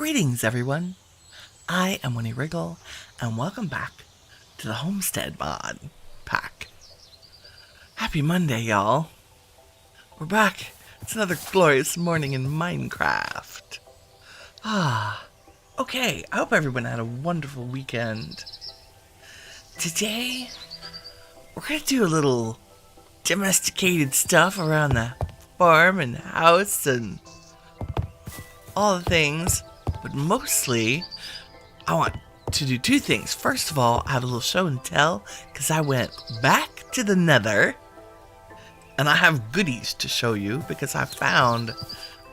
Greetings, everyone. I am Winnie Wriggle, and welcome back to the Homestead mod pack. Happy Monday, y'all. We're back. It's another glorious morning in Minecraft. Okay. I hope everyone had a wonderful weekend. Today, we're going to do a little domesticated stuff around the farm and house and all the things. But mostly, I want to do two things. First of all, I have a little show and tell because I went back to the Nether and I have goodies to show you because I found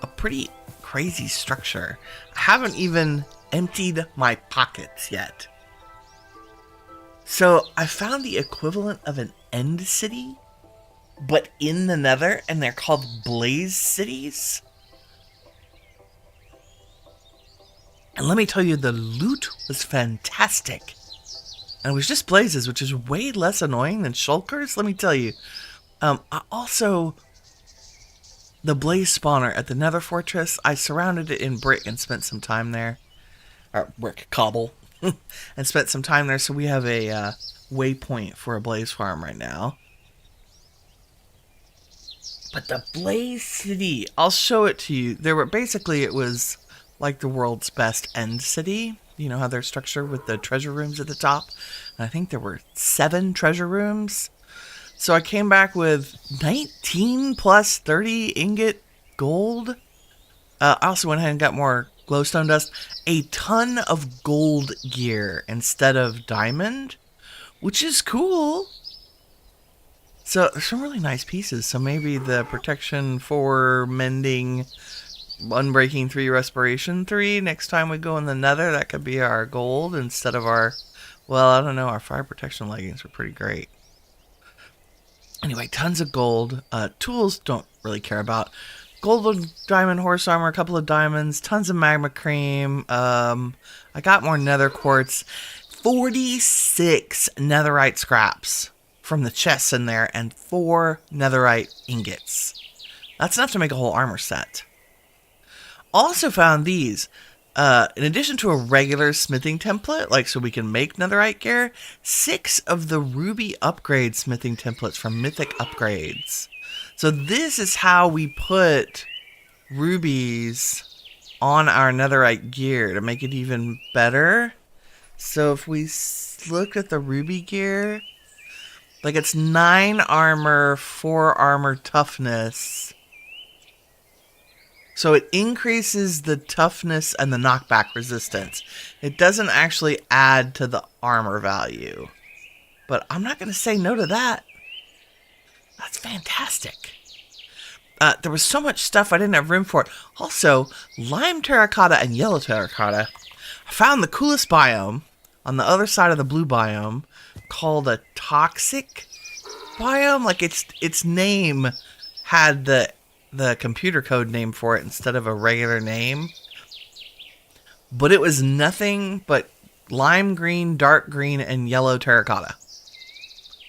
a pretty crazy structure. I haven't even emptied my pockets yet. So I found the equivalent of an end city, but in the Nether, and they're called Blaze Cities. And let me tell you, the loot was fantastic. And it was just blazes, which is way less annoying than shulkers, let me tell you. I also, the blaze spawner at the Nether Fortress, I surrounded it in brick and spent some time there. Or brick cobble. And spent some time there, so we have a waypoint for a blaze farm right now. But the Blaze City, I'll show it to you. It was like the world's best end city. You know how they're structured with the treasure rooms at the top? And I think there were 7 treasure rooms. So I came back with 19 plus 30 ingot gold. I also went ahead and got more glowstone dust. A ton of gold gear instead of diamond, which is cool. So there's some really nice pieces. So maybe the protection 4, mending, unbreaking 3, respiration 3. Next time we go in the Nether, that could be our gold instead of our, well, I don't know, our fire protection leggings were pretty great. Anyway, tons of gold. Tools don't really care about. Gold and diamond horse armor, a couple of diamonds, tons of magma cream. I got more nether quartz. 46 netherite scraps from the chests in there and 4 netherite ingots. That's enough to make a whole armor set. Also found these. In addition to a regular smithing template, like so we can make netherite gear, 6 of the ruby upgrade smithing templates from Mythic Upgrades. So this is how we put rubies on our netherite gear to make it even better. So if we look at the ruby gear, like it's 9 armor, 4 armor toughness. So it increases the toughness and the knockback resistance. It doesn't actually add to the armor value. But I'm not going to say no to that. That's fantastic. There was so much stuff I didn't have room for it. Also, lime terracotta and yellow terracotta. I found the coolest biome on the other side of the blue biome called a toxic biome. Like its name had the computer code name for it instead of a regular name. But it was nothing but lime green, dark green, and yellow terracotta.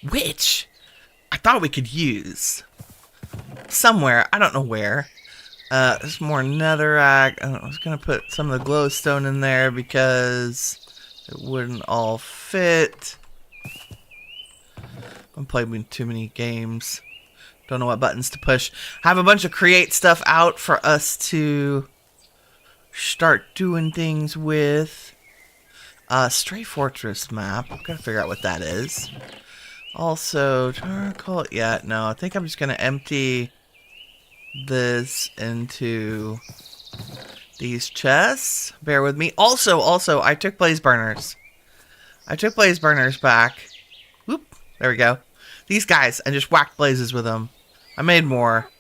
Which I thought we could use somewhere. I don't know where. There's more netherrack. I was going to put some of the glowstone in there because it wouldn't all fit. I'm playing too many games. Don't know what buttons to push. I have a bunch of create stuff out for us to start doing things with. Stray Fortress map. I've got to figure out what that is. Also, charcoal. Yeah, no. I think I'm just going to empty this into these chests. Bear with me. Also, I took blaze burners. I took blaze burners back. Whoop. There we go. These guys. I just whacked blazes with them. I made more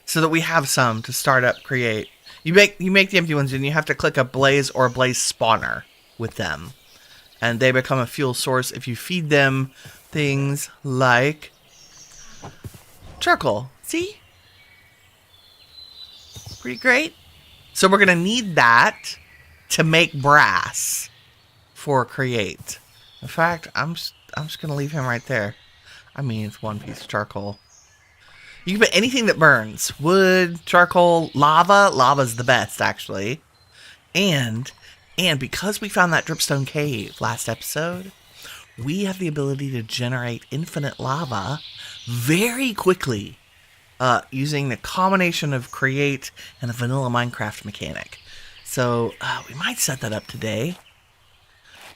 so that we have some to start up create. You make the empty ones and you have to click a blaze or a blaze spawner with them. And they become a fuel source if you feed them things like charcoal. See? Pretty great. So we're going to need that to make brass for create. In fact, I'm just going to leave him right there. I mean, it's one piece of charcoal. You can put anything that burns. Wood, charcoal, lava. Lava's the best, actually. And because we found that dripstone cave last episode, we have the ability to generate infinite lava very quickly using the combination of create and a vanilla Minecraft mechanic. So we might set that up today.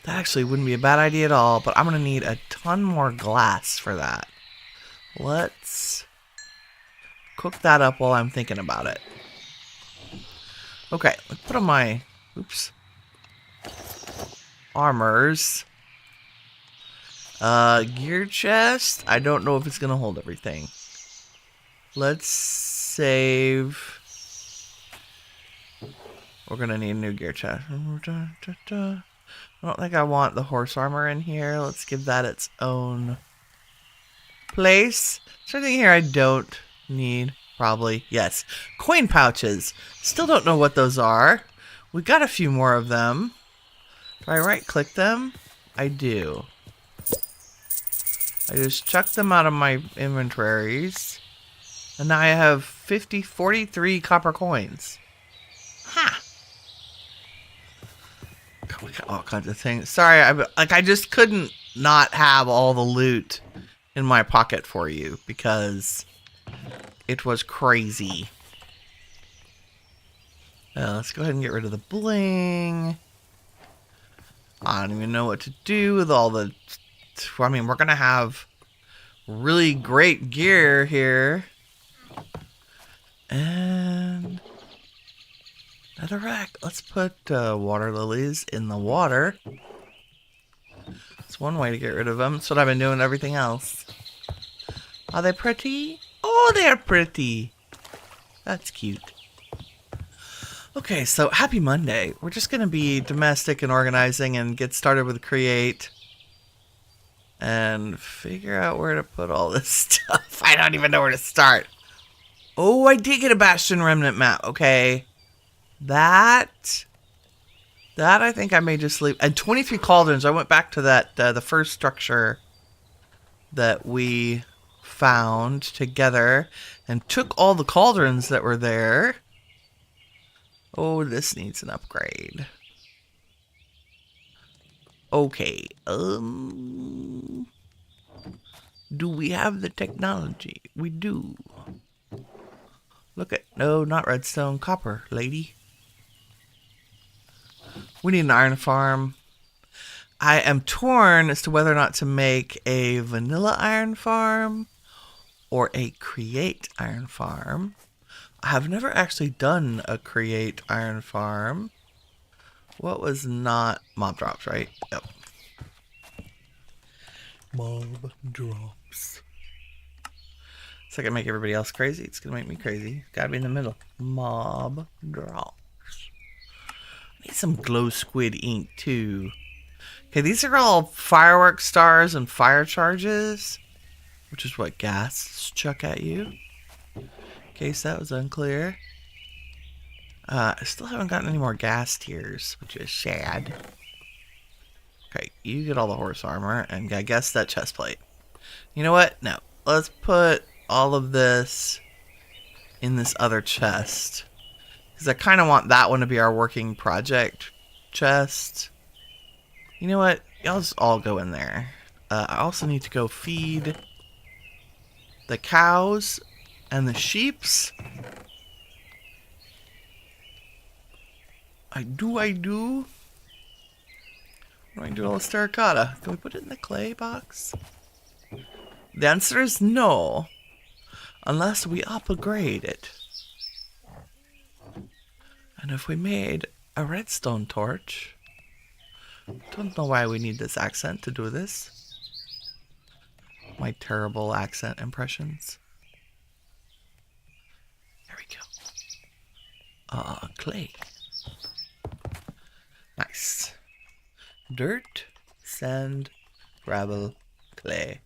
That actually wouldn't be a bad idea at all, but I'm going to need a ton more glass for that. Let's cook that up while I'm thinking about it. Okay, let's put on my, armors. Gear chest. I don't know if it's going to hold everything. Let's save. We're going to need a new gear chest. I don't think I want the horse armor in here. Let's give that its own place. Is there anything here I don't need? Probably. Yes. Coin pouches. Still don't know what those are. We got a few more of them. Do I right click them? I do. I just chucked them out of my inventories. And now I have 43 copper coins. Ha! God, we got all kinds of things. Sorry, I just couldn't not have all the loot in my pocket for you because it was crazy. Let's go ahead and get rid of the bling. I don't even know what to do with all the... I mean, we're going to have really great gear here. And... netherrack. Let's put water lilies in the water. That's one way to get rid of them. That's what I've been doing everything else. Are they pretty? Oh, they're pretty. That's cute. Okay, so happy Monday. We're just going to be domestic and organizing and get started with create. And figure out where to put all this stuff. I don't even know where to start. Oh, I did get a Bastion Remnant map. Okay. That I think I may just leave. And 23 cauldrons. I went back to that, the first structure that we found together and took all the cauldrons that were there. Oh, this needs an upgrade. Okay. Do we have the technology? We do. Look at, no, not redstone, copper, lady. We need an iron farm. I am torn as to whether or not to make a vanilla iron farm or a create iron farm. I have never actually done a create iron farm. What was not mob drops, right? Yep. Mob drops. It's not gonna make everybody else crazy. It's gonna make me crazy. Gotta be in the middle. Mob drops. I need some glow squid ink too. Okay, these are all firework stars and fire charges, which is what gas chuck at you. In case that was unclear. I still haven't gotten any more gas tiers, which is sad. Okay, you get all the horse armor, and I guess that chest plate. You know what? No. Let's put all of this in this other chest. Because I kind of want that one to be our working project chest. You know what? Y'all just all go in there. I also need to go feed the cows and the sheeps. I do. What do I do with all this terracotta? Can we put it in the clay box? The answer is no. Unless we upgrade it. And if we made a redstone torch... Don't know why we need this accent to do this. My terrible accent impressions. There we go. Clay. Nice. Dirt, sand, gravel, clay.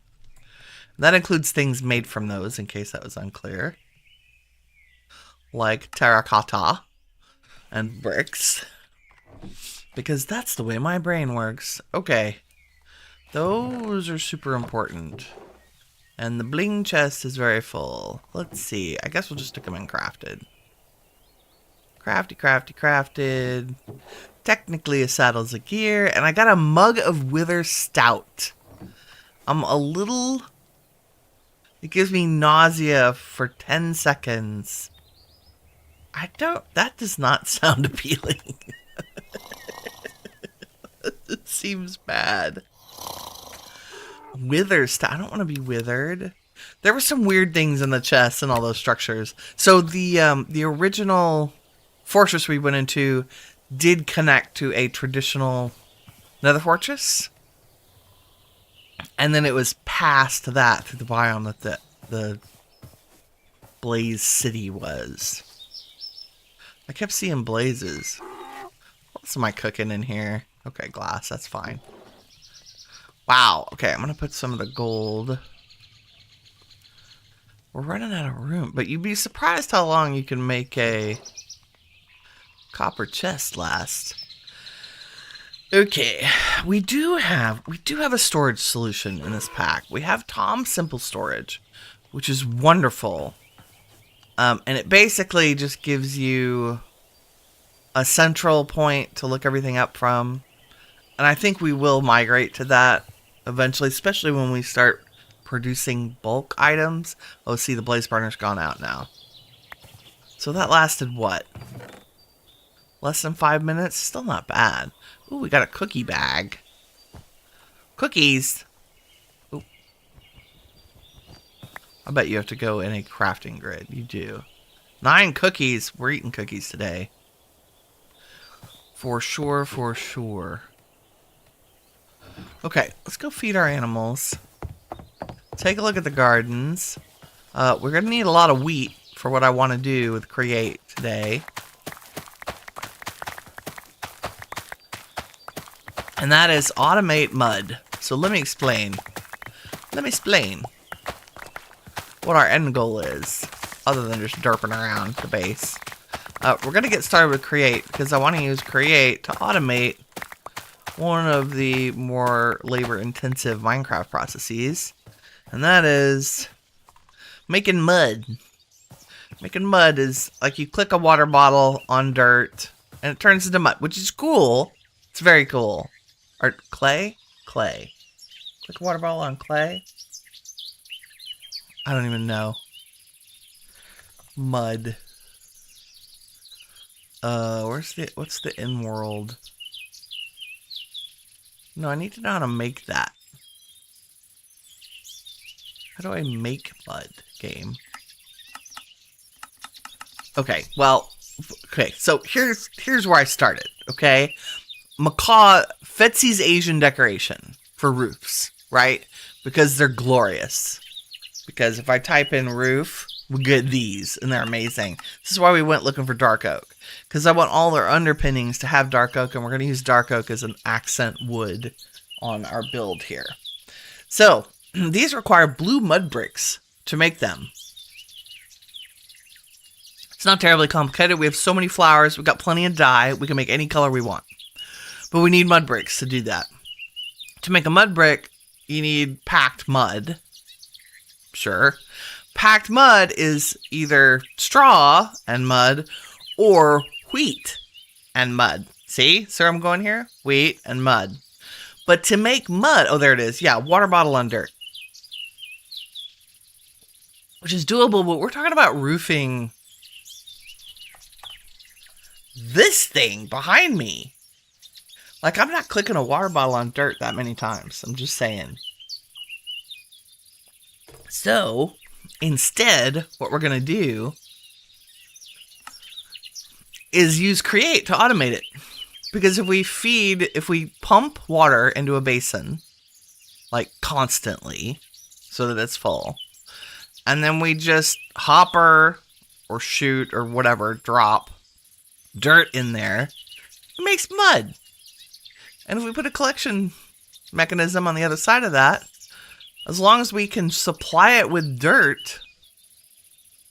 That includes things made from those, in case that was unclear. Like terracotta and bricks. Because that's the way my brain works. Okay. Those are super important. And the bling chest is very full. Let's see. I guess we'll just stick them in crafted. Crafty, crafty, crafted. Technically a saddle's a gear. And I got a mug of Wither Stout. I'm a little... It gives me nausea for 10 seconds. That does not sound appealing. It seems bad. Wither Stout. I don't want to be withered. There were some weird things in the chests and all those structures. So the original fortress we went into did connect to a traditional nether fortress. And then it was past that through the biome that the Blaze City was. I kept seeing blazes. What else am I cooking in here? Okay, glass, that's fine. Wow, okay, I'm gonna put some of the gold. We're running out of room, but you'd be surprised how long you can make a copper chest last. Okay, we do have a storage solution in this pack. We have Tom's Simple Storage, which is wonderful. And it basically just gives you a central point to look everything up from. And I think we will migrate to that eventually, especially when we start producing bulk items. Oh, see, the blaze burner's gone out now. So that lasted what? Less than 5 minutes? Still not bad. Ooh, we got a cookie bag. Cookies! Ooh. I bet you have to go in a crafting grid. You do. 9 cookies. We're eating cookies today. For sure, for sure. Okay, let's go feed our animals. Take a look at the gardens. We're going to need a lot of wheat for what I want to do with Create today. And that is automate mud. So let me explain. What our end goal is, other than just derping around the base. We're going to get started with Create, because I want to use Create to automate one of the more labor-intensive Minecraft processes. And that is making mud. Making mud is like you click a water bottle on dirt, and it turns into mud, which is cool. It's very cool. Or clay? Clay. Click a water bottle on clay? I don't even know. Mud. What's the in world? No, I need to know how to make that. How do I make mud, game? Okay, well, okay, so here's where I started, okay? Macaw, Fetsy's Asian decoration for roofs, right? Because they're glorious. Because if I type in roof, we get these, and they're amazing. This is why we went looking for dark oak. Because I want all our underpinnings to have dark oak, and we're going to use dark oak as an accent wood on our build here. So, these require blue mud bricks to make them. It's not terribly complicated. We have so many flowers. We've got plenty of dye. We can make any color we want. But we need mud bricks to do that. To make a mud brick, you need packed mud. Sure. Packed mud is either straw and mud or wheat and mud. See? So I'm going here? Wheat and mud. But to make mud, oh, there it is. Yeah, water bottle on dirt. Which is doable, but we're talking about roofing this thing behind me. Like, I'm not clicking a water bottle on dirt that many times. I'm just saying. So, instead, what we're going to do is use Create to automate it. Because if we pump water into a basin, like constantly, so that it's full, and then we just hopper or shoot or whatever, drop dirt in there, it makes mud. And if we put a collection mechanism on the other side of that, as long as we can supply it with dirt,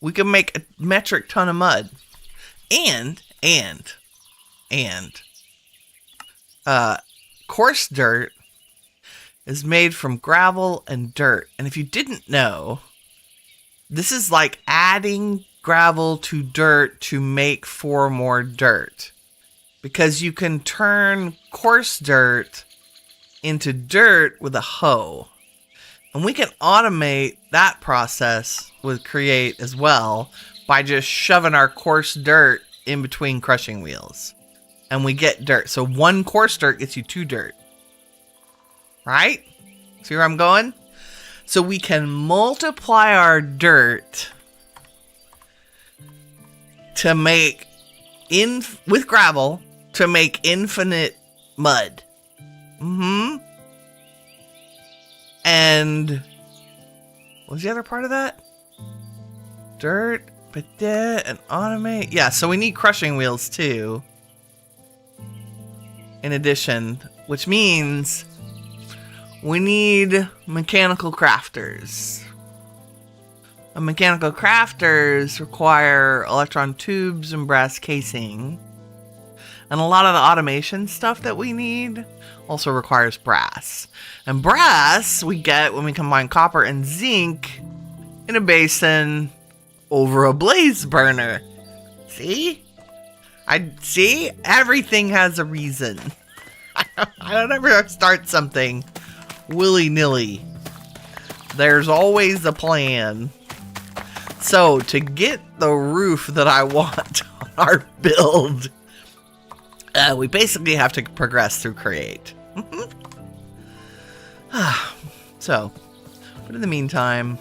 we can make a metric ton of mud. And coarse dirt is made from gravel and dirt. And if you didn't know, this is like adding gravel to dirt to make 4 more dirt. Because you can turn coarse dirt into dirt with a hoe. And we can automate that process with create as well by just shoving our coarse dirt in between crushing wheels. And we get dirt. So 1 coarse dirt gets you 2 dirt. Right? See where I'm going? So we can multiply our dirt to make with gravel to make infinite mud. And what was the other part of that? Dirt, bidet, and automate. Yeah, so we need crushing wheels too. In addition, which means we need mechanical crafters. And mechanical crafters require electron tubes and brass casing. And a lot of the automation stuff that we need also requires brass. And brass we get when we combine copper and zinc in a basin over a blaze burner. See? See? Everything has a reason. I don't ever start something willy-nilly. There's always a plan. So, to get the roof that I want on our build, we basically have to progress through create. So, but in the meantime,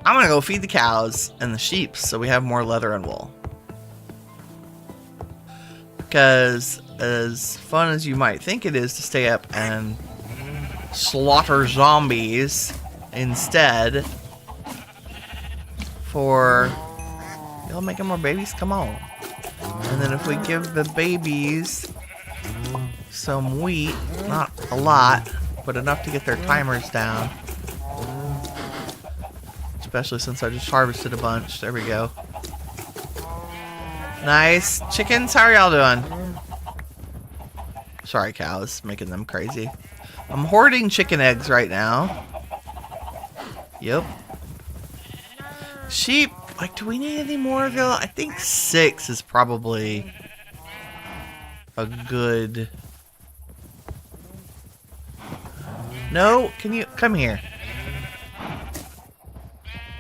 I'm gonna go feed the cows and the sheep so we have more leather and wool. Because as fun as you might think it is to stay up and slaughter zombies instead for y'all making more babies, come on. And then if we give the babies some wheat, not a lot, but enough to get their timers down. Especially since I just harvested a bunch. There we go. Nice. Chickens, how are y'all doing? Sorry, cows, making them crazy. I'm hoarding chicken eggs right now. Yep. Sheep, like, do we need any more of y'all? I think 6 is probably a good... No, can you come here?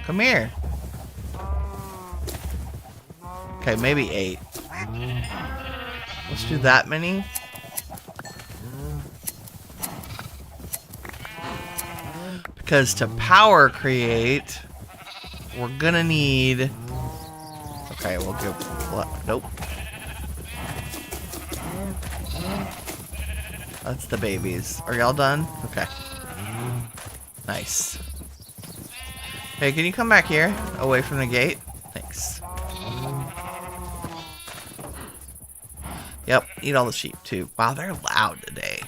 Come here. Okay, maybe 8. Let's do that many. Because to power create, we're gonna need... Okay, we'll give... Nope. That's the babies. Are y'all done? Okay. Nice. Hey, can you come back here? Away from the gate? Thanks. Yep, eat all the sheep too. Wow, they're loud today.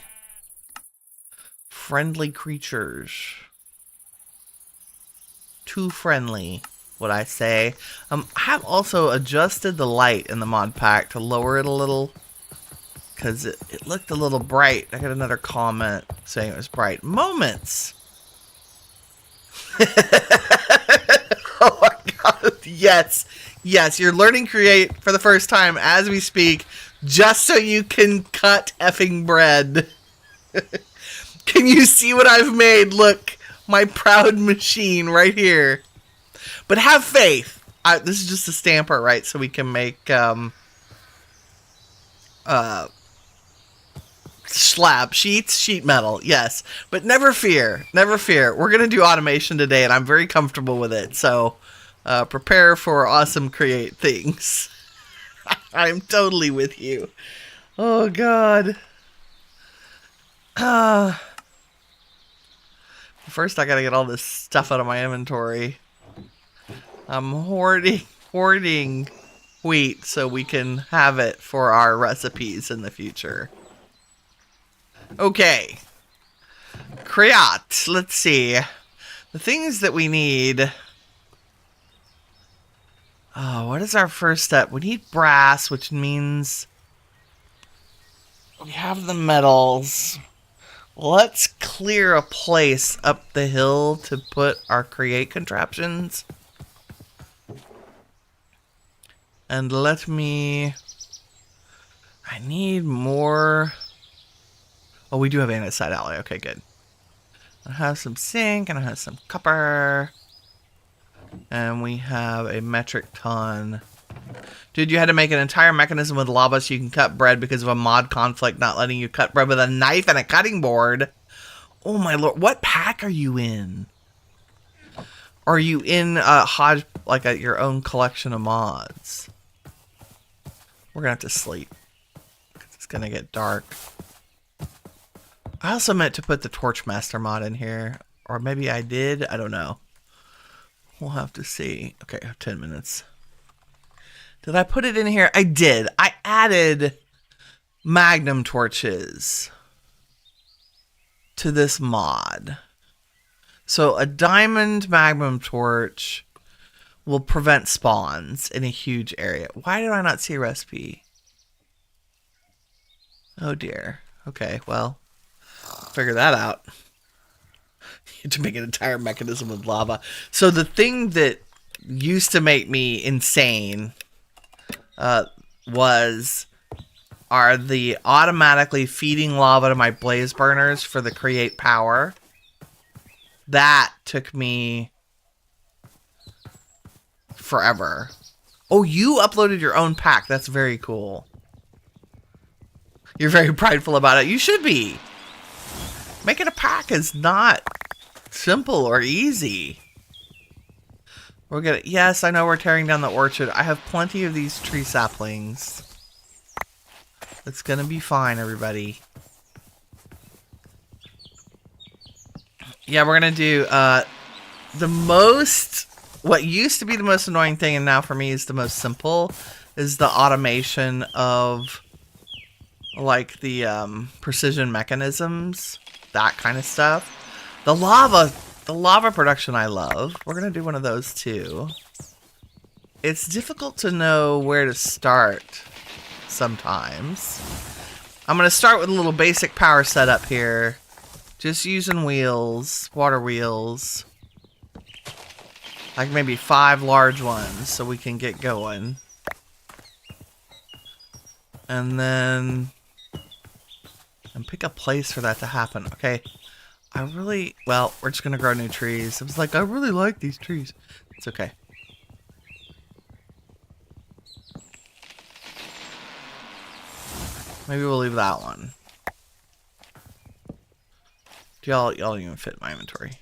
Friendly creatures. Too friendly, would I say. I have also adjusted the light in the mod pack to lower it a little. Because it looked a little bright. I got another comment saying it was bright. Moments! Oh my god. Yes. Yes, you're learning create for the first time as we speak. Just so you can cut effing bread. Can you see what I've made? Look. My proud machine right here. But have faith. This is just a stamper, right? So we can make slab sheets, sheet metal. Yes. But never fear. Never fear. We're going to do automation today and I'm very comfortable with it. So prepare for awesome create things. I'm totally with you. Oh God. First, I gotta get all this stuff out of my inventory. I'm hoarding wheat so we can have it for our recipes in the future. Okay. Create. Let's see. The things that we need. Oh, what is our first step? We need brass, which means we have the metals. Let's clear a place up the hill to put our create contraptions. And let me... I need more... Oh, we do have andesite alloy. Okay, good. I have some zinc and I have some copper. And we have a metric ton. Dude, you had to make an entire mechanism with lava so you can cut bread because of a mod conflict not letting you cut bread with a knife and a cutting board. Oh my lord, what pack are you in? Are you in your own collection of mods? We're gonna have to sleep. It's gonna get dark. I also meant to put the Torchmaster mod in here. Or maybe I did, I don't know. We'll have to see. Okay, I have 10 minutes. Did I put it in here? I did. I added magnum torches to this mod. So a diamond magnum torch will prevent spawns in a huge area. Why did I not see a recipe? Oh dear. Okay, well, figure that out. To make an entire mechanism with lava. So the thing that used to make me insane are the automatically feeding lava to my blaze burners for the create power. That took me forever. Oh, you uploaded your own pack. That's very cool. You're very prideful about it. You should be. Making a pack is not simple or easy. We're gonna... Yes, I know we're tearing down the orchard. I have plenty of these tree saplings. It's gonna be fine, everybody. Yeah, we're gonna do what used to be the most annoying thing and now for me is the most simple is the automation of like the precision mechanisms, that kind of stuff. The lava production I love. We're gonna do one of those too. It's difficult to know where to start sometimes. I'm gonna start with a little basic power setup here. Just using wheels, water wheels. Like maybe 5 large ones so we can get going. And then... and pick a place for that to happen. Okay. Well, we're just gonna grow new trees. I was like, I really like these trees. It's okay. Maybe we'll leave that one. Y'all don't even fit in my inventory.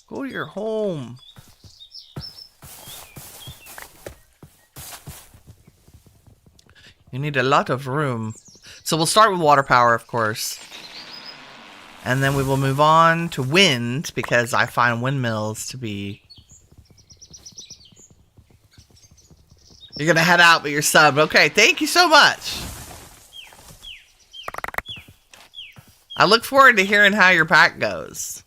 Go to your home. You need a lot of room. So we'll start with water power, of course. And then we will move on to wind, because I find windmills to be... You're gonna head out, but you're subbed. Okay, thank you so much. I look forward to hearing how your pack goes.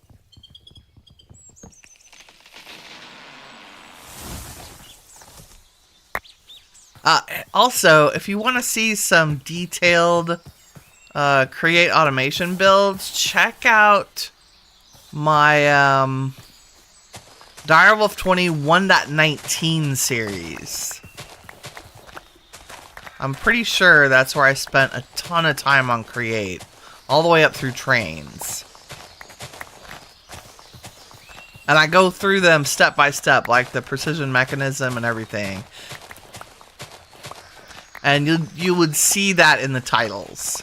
Also, if you want to see some detailed create automation builds, check out my Direwolf 20 1.19 series. I'm pretty sure that's where I spent a ton of time on create. All the way up through trains. And I go through them step by step, like the precision mechanism and everything. And you would see that in the titles.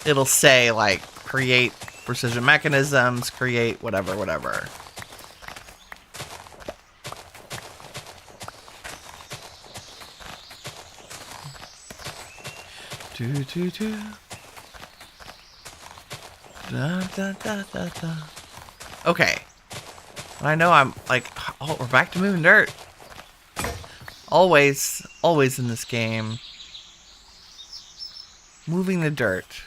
It'll say, like, create precision mechanisms, create whatever, whatever. Da, da, da, da, da. Okay. I know I'm like, oh, we're back to moving dirt. Always in this game. Moving the dirt.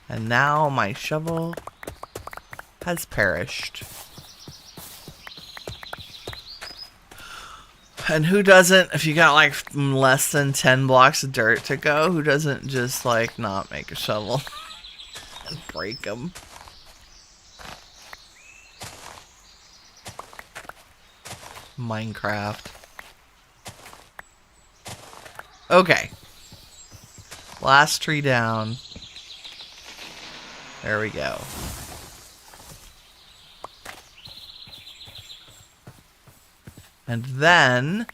And now my shovel has perished. And who doesn't, if you got like less than 10 blocks of dirt to go, who doesn't just like not make a shovel? Break them. Minecraft. Okay. Last tree down. There we go. And then...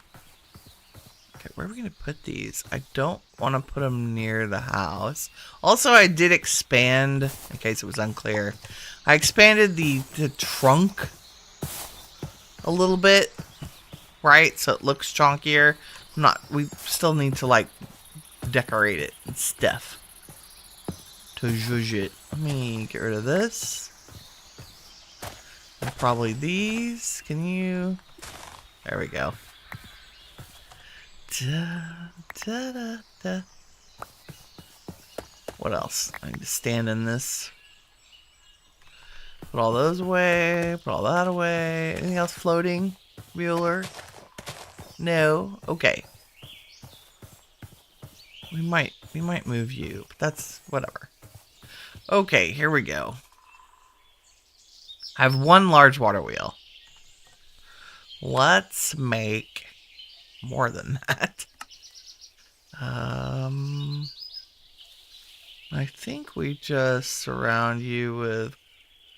Okay, where are we going to put these? I don't want to put them near the house. Also, I did expand, in case it was unclear, I expanded the trunk a little bit, right? So it looks chunkier. We still need to, like, decorate it and stuff. To zhuzh it. Let me get rid of this. And probably these. Can you... There we go. Da, da, da, da. What else? I need to stand in this. Put all those away. Put all that away. Anything else floating? Wheeler? No. Okay. We might move you, but that's whatever. Okay, here we go. I have one large water wheel. Let's make more than that. I think we just surround you with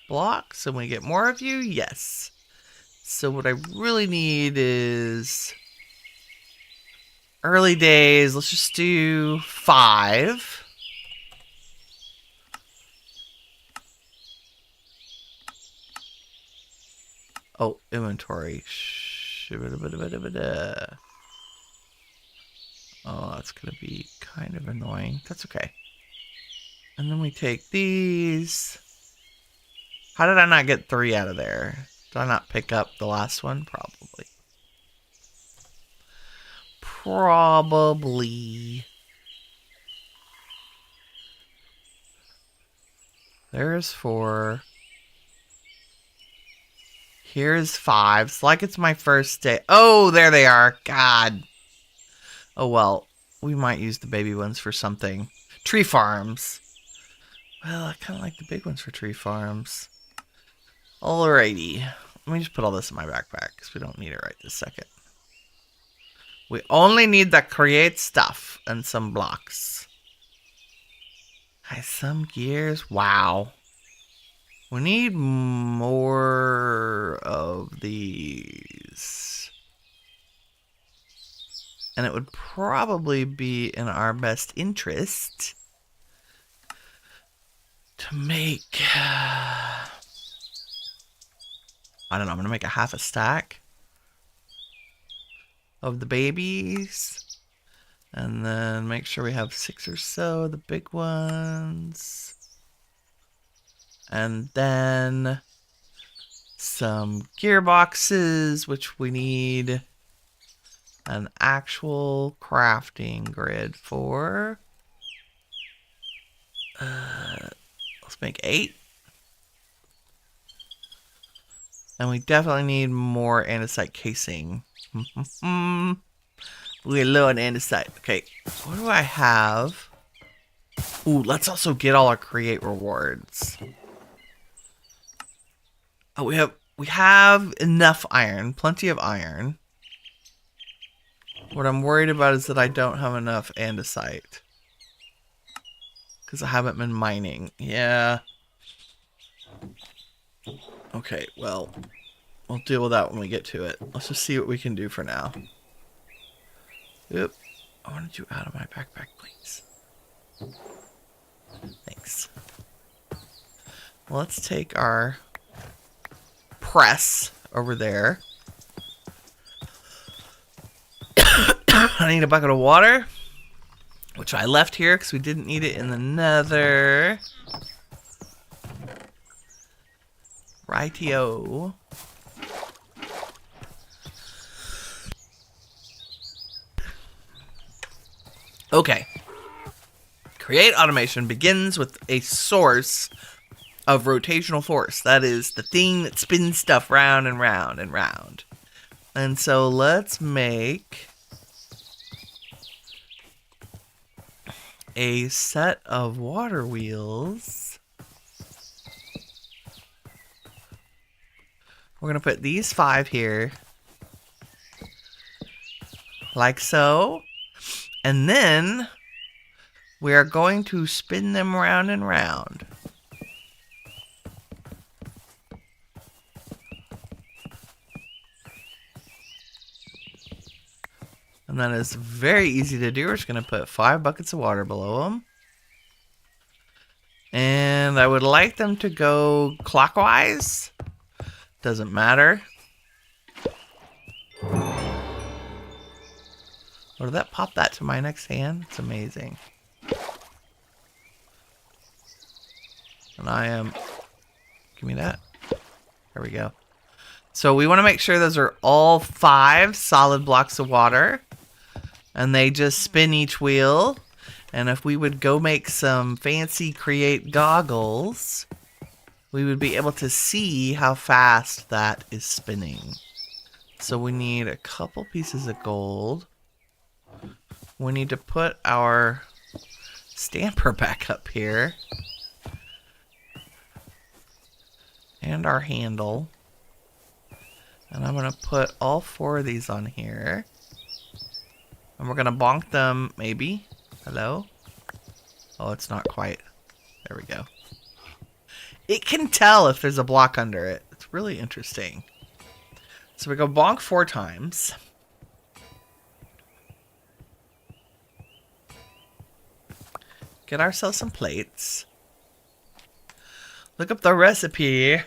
blocks and we get more of you. Yes. So what I really need is early days. Let's just do 5. Oh, inventory. Oh, that's going to be kind of annoying. That's okay. And then we take these. How did I not get 3 out of there? Did I not pick up the last one? Probably. Probably. There's 4. Here's 5. It's like it's my first day. Oh, there they are. God. Oh, well. We might use the baby ones for something. Tree farms. Well, I kind of like the big ones for tree farms. Alrighty. Let me just put all this in my backpack because we don't need it right this second. We only need the create stuff and some blocks. Some gears. Wow. We need more of these. And it would probably be in our best interest to make... I don't know, I'm going to make a half a stack of the babies. And then make sure we have 6 or so, the big ones. And then some gearboxes, which we need an actual crafting grid for. Let's make 8. And we definitely need more andesite casing. We're low on andesite. Okay, what do I have? Ooh, let's also get all our create rewards. Oh, we have enough iron, plenty of iron. What I'm worried about is that I don't have enough andesite. Because I haven't been mining. Yeah. Okay, well, we'll deal with that when we get to it. Let's just see what we can do for now. Yep. I wanted you out of my backpack, please. Thanks. Well, let's take our press over there. I need a bucket of water, which I left here because we didn't need it in the nether. Rightio. Okay. Create automation begins with a source of rotational force. That is the thing that spins stuff round and round and round. And so let's make a set of water wheels. We're going to put these 5 here. Like so. And then we are going to spin them round and round. And that is very easy to do. We're just going to put 5 buckets of water below them. And I would like them to go clockwise. Doesn't matter. Oh, did that pop that to my next hand? It's amazing. And I am... Give me that. There we go. So we want to make sure those are all 5 solid blocks of water. And they just spin each wheel. And if we would go make some fancy create goggles, we would be able to see how fast that is spinning. So we need a couple pieces of gold. We need to put our stamper back up here. And our handle. And I'm going to put all 4 of these on here. And we're going to bonk them, maybe. Hello? Oh, it's not quite. There we go. It can tell if there's a block under it. It's really interesting. So we go bonk 4 times. Get ourselves some plates. Look up the recipe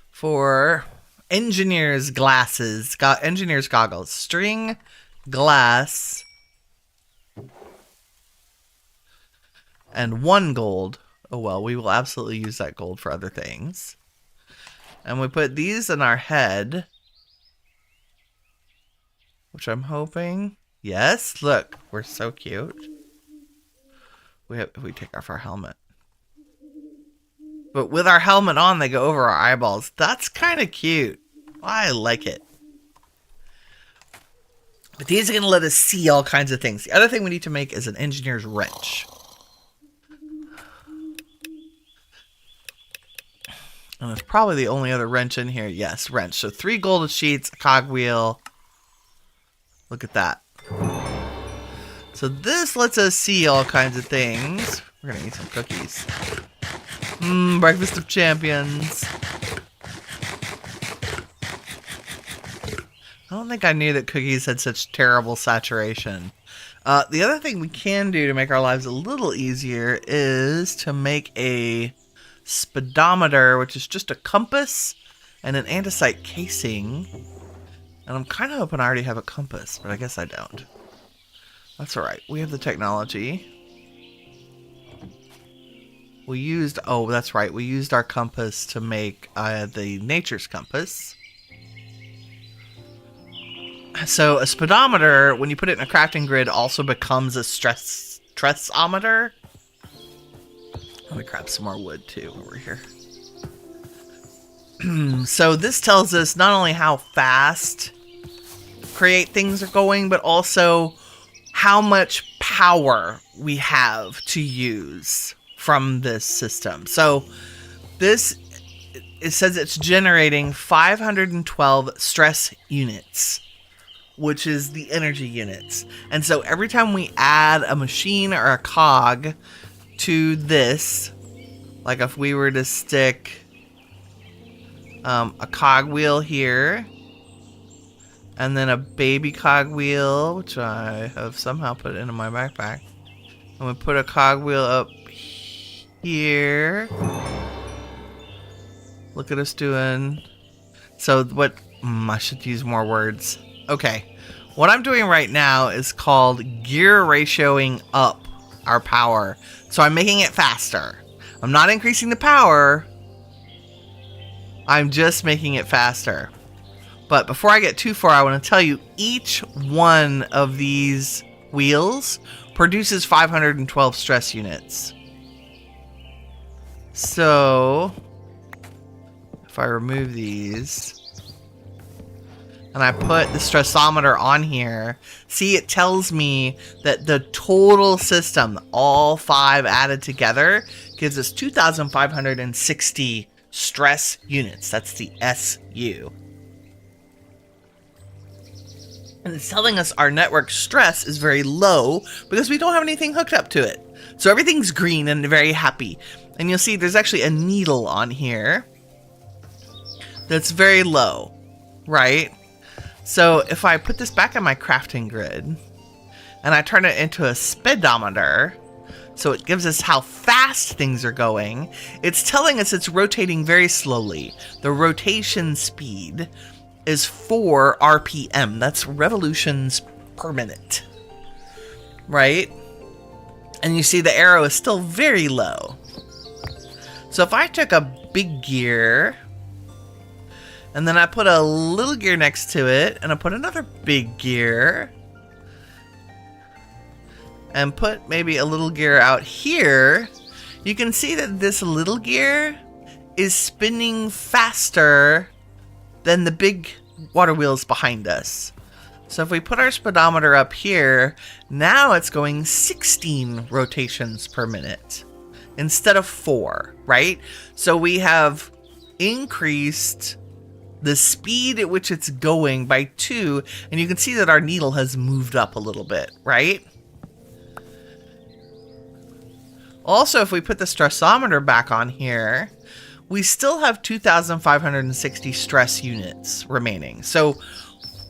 for engineer's glasses, engineer's goggles. String, glass, and 1 gold. Oh well, we will absolutely use that gold for other things. And we put these in our head, which I'm hoping. Yes, look, we're so cute. We take off our helmet. But with our helmet on, they go over our eyeballs. That's kind of cute. I like it. But these are going to let us see all kinds of things. The other thing we need to make is an engineer's wrench. And it's probably the only other wrench in here. Yes, wrench. So 3 golden sheets, a cogwheel. Look at that. So this lets us see all kinds of things. We're going to eat some cookies. Breakfast of champions. I don't think I knew that cookies had such terrible saturation. The other thing we can do to make our lives a little easier is to make a speedometer, which is just a compass and an andesite casing. And I'm kind of hoping I already have a compass, but I guess I don't. That's alright. We have the technology. We used... Oh, that's right. We used our compass to make the nature's compass. So a speedometer, when you put it in a crafting grid, also becomes a stressometer. Let me grab some more wood, too, over here. So this tells us not only how fast create things are going, but also how much power we have to use from this system. So this, it says it's generating 512 stress units, which is the energy units. And so every time we add a machine or a cog to this, like if we were to stick a cogwheel here, and then a baby cogwheel, which I have somehow put into my backpack, and we put a cogwheel up here. Look at us doing. So what? I should use more words. Okay, what I'm doing right now is called gear ratioing up our power. So I'm making it faster. I'm not increasing the power. I'm just making it faster. But before I get too far, I want to tell you each one of these wheels produces 512 stress units. So if I remove these and I put the stressometer on here, see, it tells me that the total system, all 5 added together, gives us 2,560 stress units. That's the SU. And it's telling us our network stress is very low because we don't have anything hooked up to it. So everything's green and very happy. And you'll see there's actually a needle on here that's very low, right? So if I put this back on my crafting grid and I turn it into a speedometer, so it gives us how fast things are going, it's telling us it's rotating very slowly. The rotation speed is 4 RPM. That's revolutions per minute, right? And you see the arrow is still very low. So if I took a big gear and then I put a little gear next to it and I put another big gear and put maybe a little gear out here, you can see that this little gear is spinning faster than the big water wheels behind us. So if we put our speedometer up here, now it's going 16 rotations per minute instead of 4, right? So we have increased the speed at which it's going by 2, and you can see that our needle has moved up a little bit, right? Also, if we put the stressometer back on here, we still have 2,560 stress units remaining. So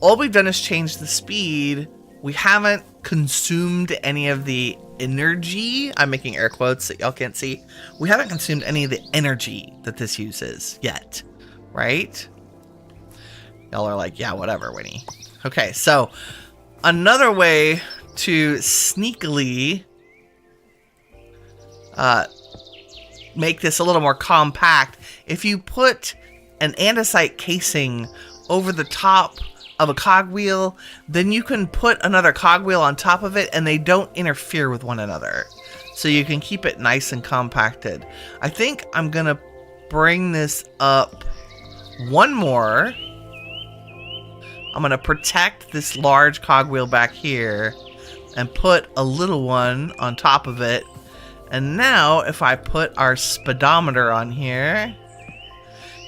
all we've done is change the speed. We haven't consumed any of the energy. I'm making air quotes that y'all can't see. We haven't consumed any of the energy that this uses yet, right? Y'all are like, yeah, whatever, Winnie. Okay, so another way to sneakily make this a little more compact, if you put an andesite casing over the top of a cogwheel, then you can put another cogwheel on top of it and they don't interfere with one another. So you can keep it nice and compacted. I think I'm gonna bring this up one more. I'm gonna protect this large cogwheel back here and put a little one on top of it. And now if I put our speedometer on here,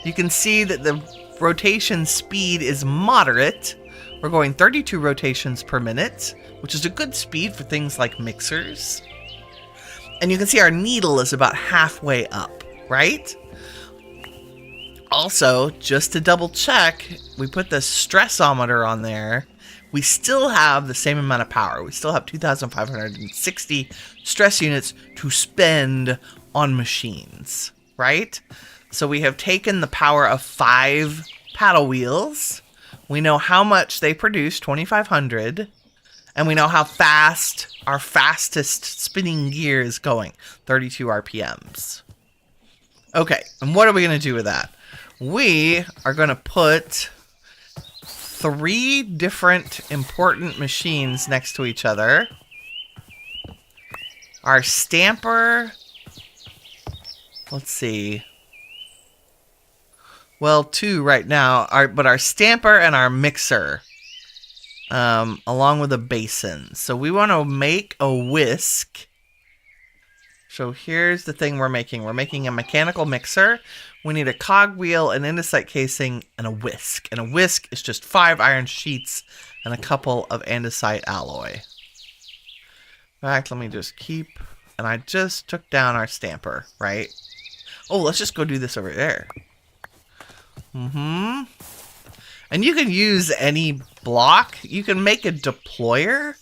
you can see that the rotation speed is moderate. We're going 32 rotations per minute, which is a good speed for things like mixers. And you can see our needle is about halfway up, right? Also, just to double check, we put the stressometer on there. We still have the same amount of power. We still have 2,560 stress units to spend on machines, right? So we have taken the power of 5 paddle wheels. We know how much they produce, 2,500. And we know how fast our fastest spinning gear is going, 32 RPMs. Okay, and what are we going to do with that? We are going to put 3 different important machines next to each other. Our stamper, let's see. Well, 2 right now, but our stamper and our mixer, along with a basin. So we want to make a whisk. So here's the thing we're making. We're making a mechanical mixer. We need a cogwheel, an andesite casing, and a whisk. And a whisk is just 5 iron sheets and a couple of andesite alloy. In fact, let me just keep... And I just took down our stamper, right? Oh, let's just go do this over there. And you can use any block. You can make a deployer.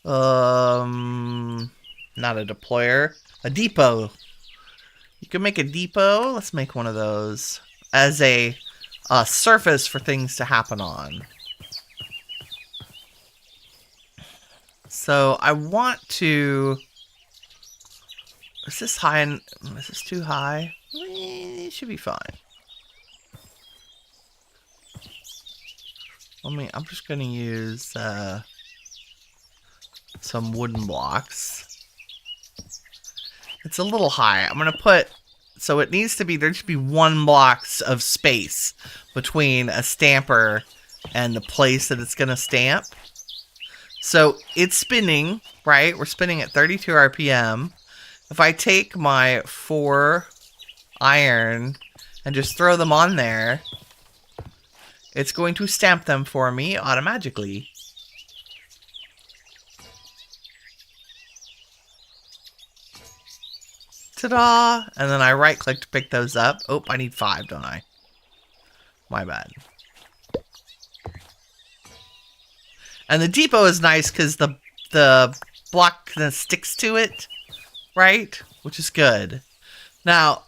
Not a deployer. A depot. You can make a depot. Let's make one of those as a surface for things to happen on. So I want to... Is this high? Is this too high? It should be fine. I'm just going to use some wooden blocks. It's a little high. I'm going to put, so it needs to be, there should be 1 block of space between a stamper and the place that it's going to stamp. So it's spinning, right? We're spinning at 32 RPM. If I take my 4 iron and just throw them on there, it's going to stamp them for me automatically. Ta-da! And then I right-click to pick those up. Oh, I need 5, don't I? My bad. And the depot is nice because the block sticks to it, right? Which is good. Now,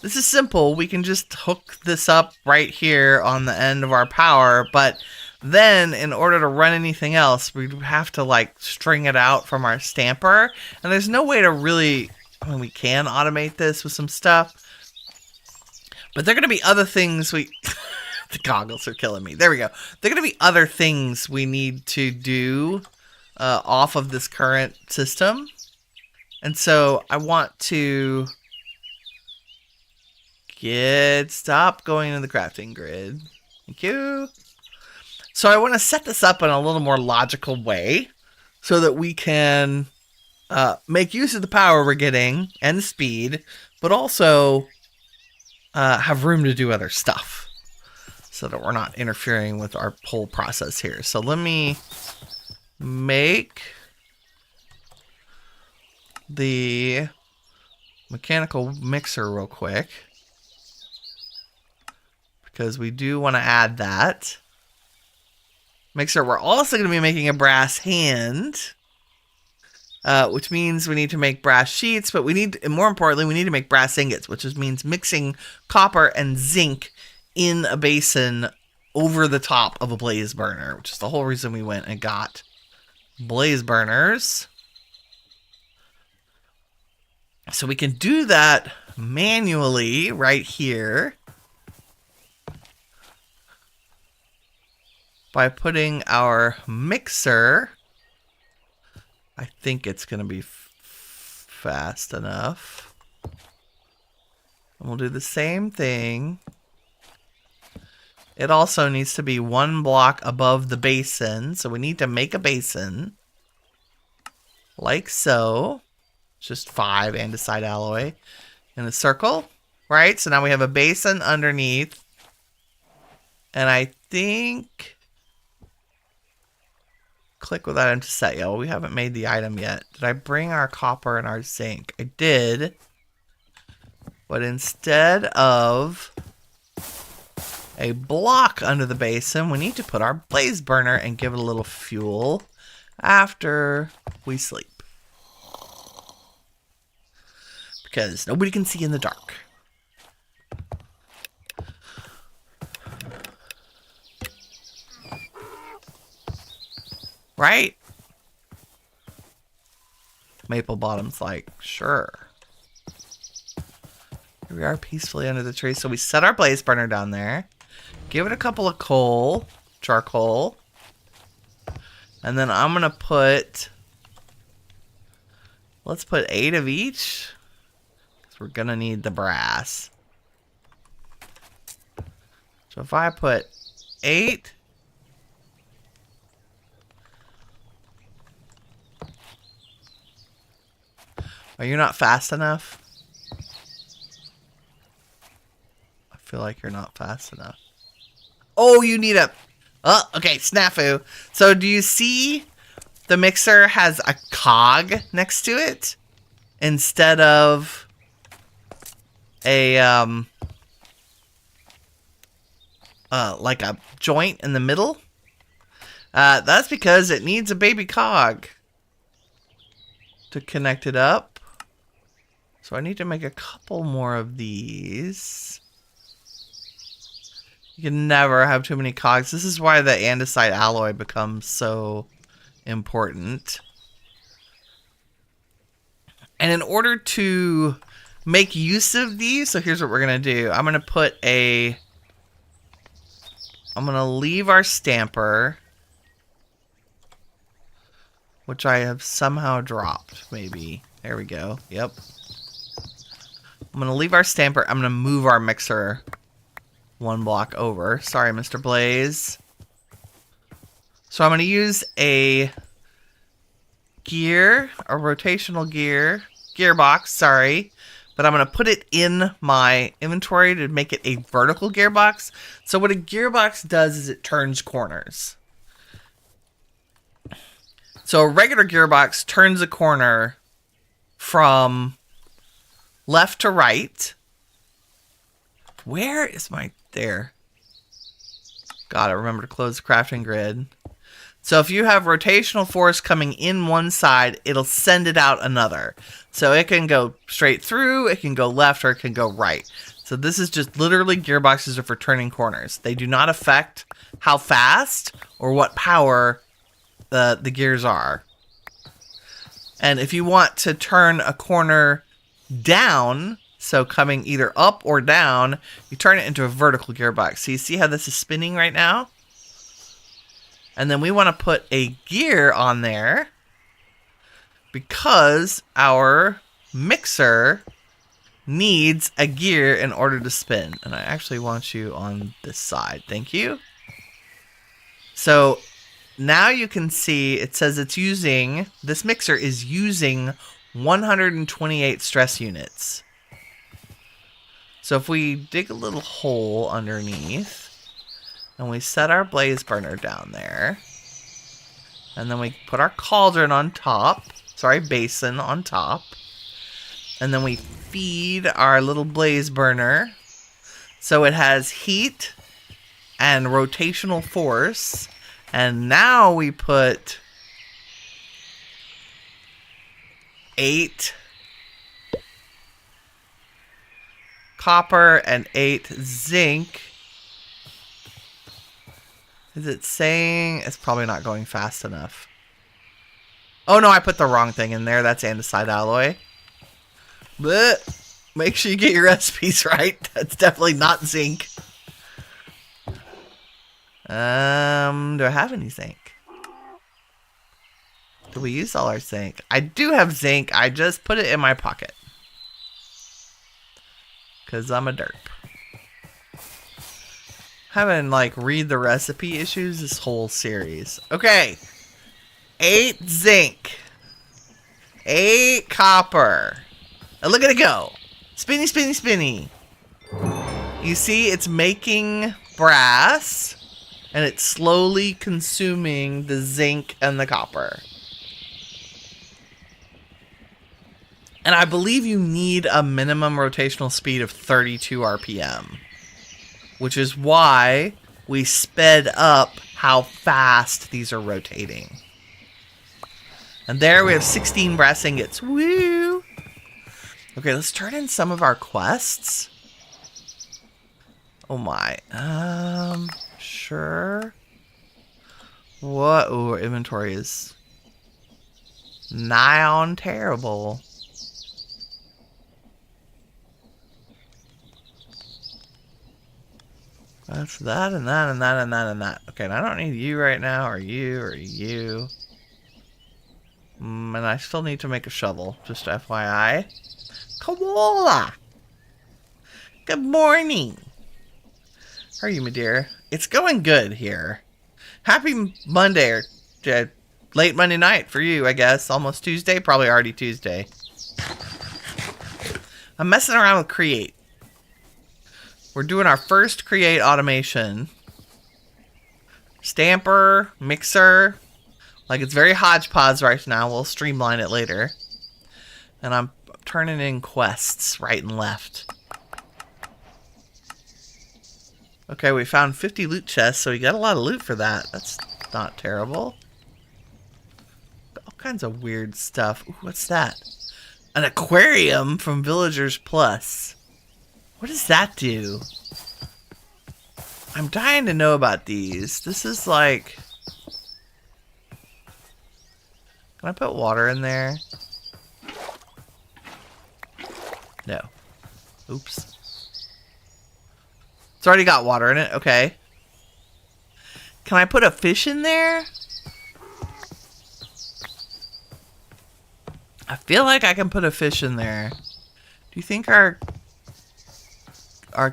this is simple. We can just hook this up right here on the end of our power, but then in order to run anything else, we have to like string it out from our stamper. And there's no way to really, I mean, we can automate this with some stuff, but there are going to be other things we... The goggles are killing me. There we go. There are going to be other things we need to do off of this current system. And so I want to stop going into the crafting grid. Thank you. So I want to set this up in a little more logical way so that we can make use of the power we're getting and the speed, but also have room to do other stuff, so that we're not interfering with our whole process here. So let me make the mechanical mixer real quick, because we do want to add that mixer. We're also going to be making a brass hand, which means we need to make brass sheets, but we need, and more importantly, we need to make brass ingots, which means mixing copper and zinc in a basin over the top of a blaze burner, which is the whole reason we went and got blaze burners. So we can do that manually right here by putting our mixer. I think it's going to be fast enough. And we'll do the same thing. It also needs to be 1 block above the basin. So we need to make a basin. Like so. Just 5 andesite alloy in a circle. Right? So now we have a basin underneath. And I think... Click with item to set. Yeah, well, we haven't made the item yet. Did I bring our copper and our zinc? I did. But instead of a block under the basin, we need to put our blaze burner and give it a little fuel after we sleep. Because nobody can see in the dark. Right? Maple Bottom's like, sure. Here we are peacefully under the tree. So we set our blaze burner down there. Give it a couple of charcoal. And then I'm going to put, let's put 8 of each. Because we're going to need the brass. So if I put 8. Are you not fast enough? I feel like you're not fast enough. Oh, you need a... Oh, okay, snafu. So do you see the mixer has a cog next to it? Instead of a, like a joint in the middle? That's because it needs a baby cog to connect it up. So I need to make a couple more of these. You can never have too many cogs. This is why the andesite alloy becomes so important. And in order to make use of these, so here's what we're going to do. I'm going to leave our stamper, which I have somehow dropped, maybe. There we go. Yep. I'm going to leave our stamper. I'm going to move our mixer 1 block over. Sorry, Mr. Blaze. So I'm going to use a rotational gearbox, sorry, but I'm going to put it in my inventory to make it a vertical gearbox. So what a gearbox does is it turns corners. So a regular gearbox turns a corner from left to right. Where is my... There. Gotta remember to close the crafting grid. So if you have rotational force coming in one side, it'll send it out another. So it can go straight through, it can go left, or it can go right. So this is just literally gearboxes are for turning corners. They do not affect how fast or what power the gears are. And if you want to turn a corner down, so coming either up or down, you turn it into a vertical gearbox. So you see how this is spinning right now? And then we want to put a gear on there because our mixer needs a gear in order to spin. And I actually want you on this side. Thank you. So now you can see it says it's using, this mixer is using 128 stress units. So if we dig a little hole underneath and we set our blaze burner down there, and then we put our cauldron on top, sorry, basin on top, and then we feed our little blaze burner so it has heat and rotational force. And now we put 8 copper and 8 zinc. Is it saying it's probably not going fast enough? Oh no, I put the wrong thing in there. That's andesite alloy. But make sure you get your recipes right. That's definitely not zinc. Do I have any zinc? Do we use all our zinc? I do have zinc. I just put it in my pocket. Because I'm a derp. Having, like, read the recipe issues this whole series. Okay. 8 zinc. 8 copper. And look at it go. Spinny, spinny, spinny. You see, it's making brass. And it's slowly consuming the zinc and the copper. And I believe you need a minimum rotational speed of 32 RPM. Which is why we sped up how fast these are rotating. And there we have 16 brass ingots. Woo! Okay, let's turn in some of our quests. Oh my. Sure. What? Ooh, our inventory is nigh on terrible. That's that and that and that and that and that. Okay, and I don't need you right now, or you, or you. And I still need to make a shovel, just FYI. Koala! Good morning! How are you, my dear? It's going good here. Happy Monday, or late Monday night for you, I guess. Almost Tuesday, probably already Tuesday. I'm messing around with Create. We're doing our first Create automation. Stamper, mixer. Like, it's very hodgepodge right now. We'll streamline it later. And I'm turning in quests right and left. Okay, we found 50 loot chests, so we got a lot of loot for that. That's not terrible. All kinds of weird stuff. Ooh, what's that? An aquarium from Villagers Plus. What does that do? I'm dying to know about these. This is like... Can I put water in there? No. Oops. It's already got water in it. Okay. Can I put a fish in there? I feel like I can put a fish in there. Do you think our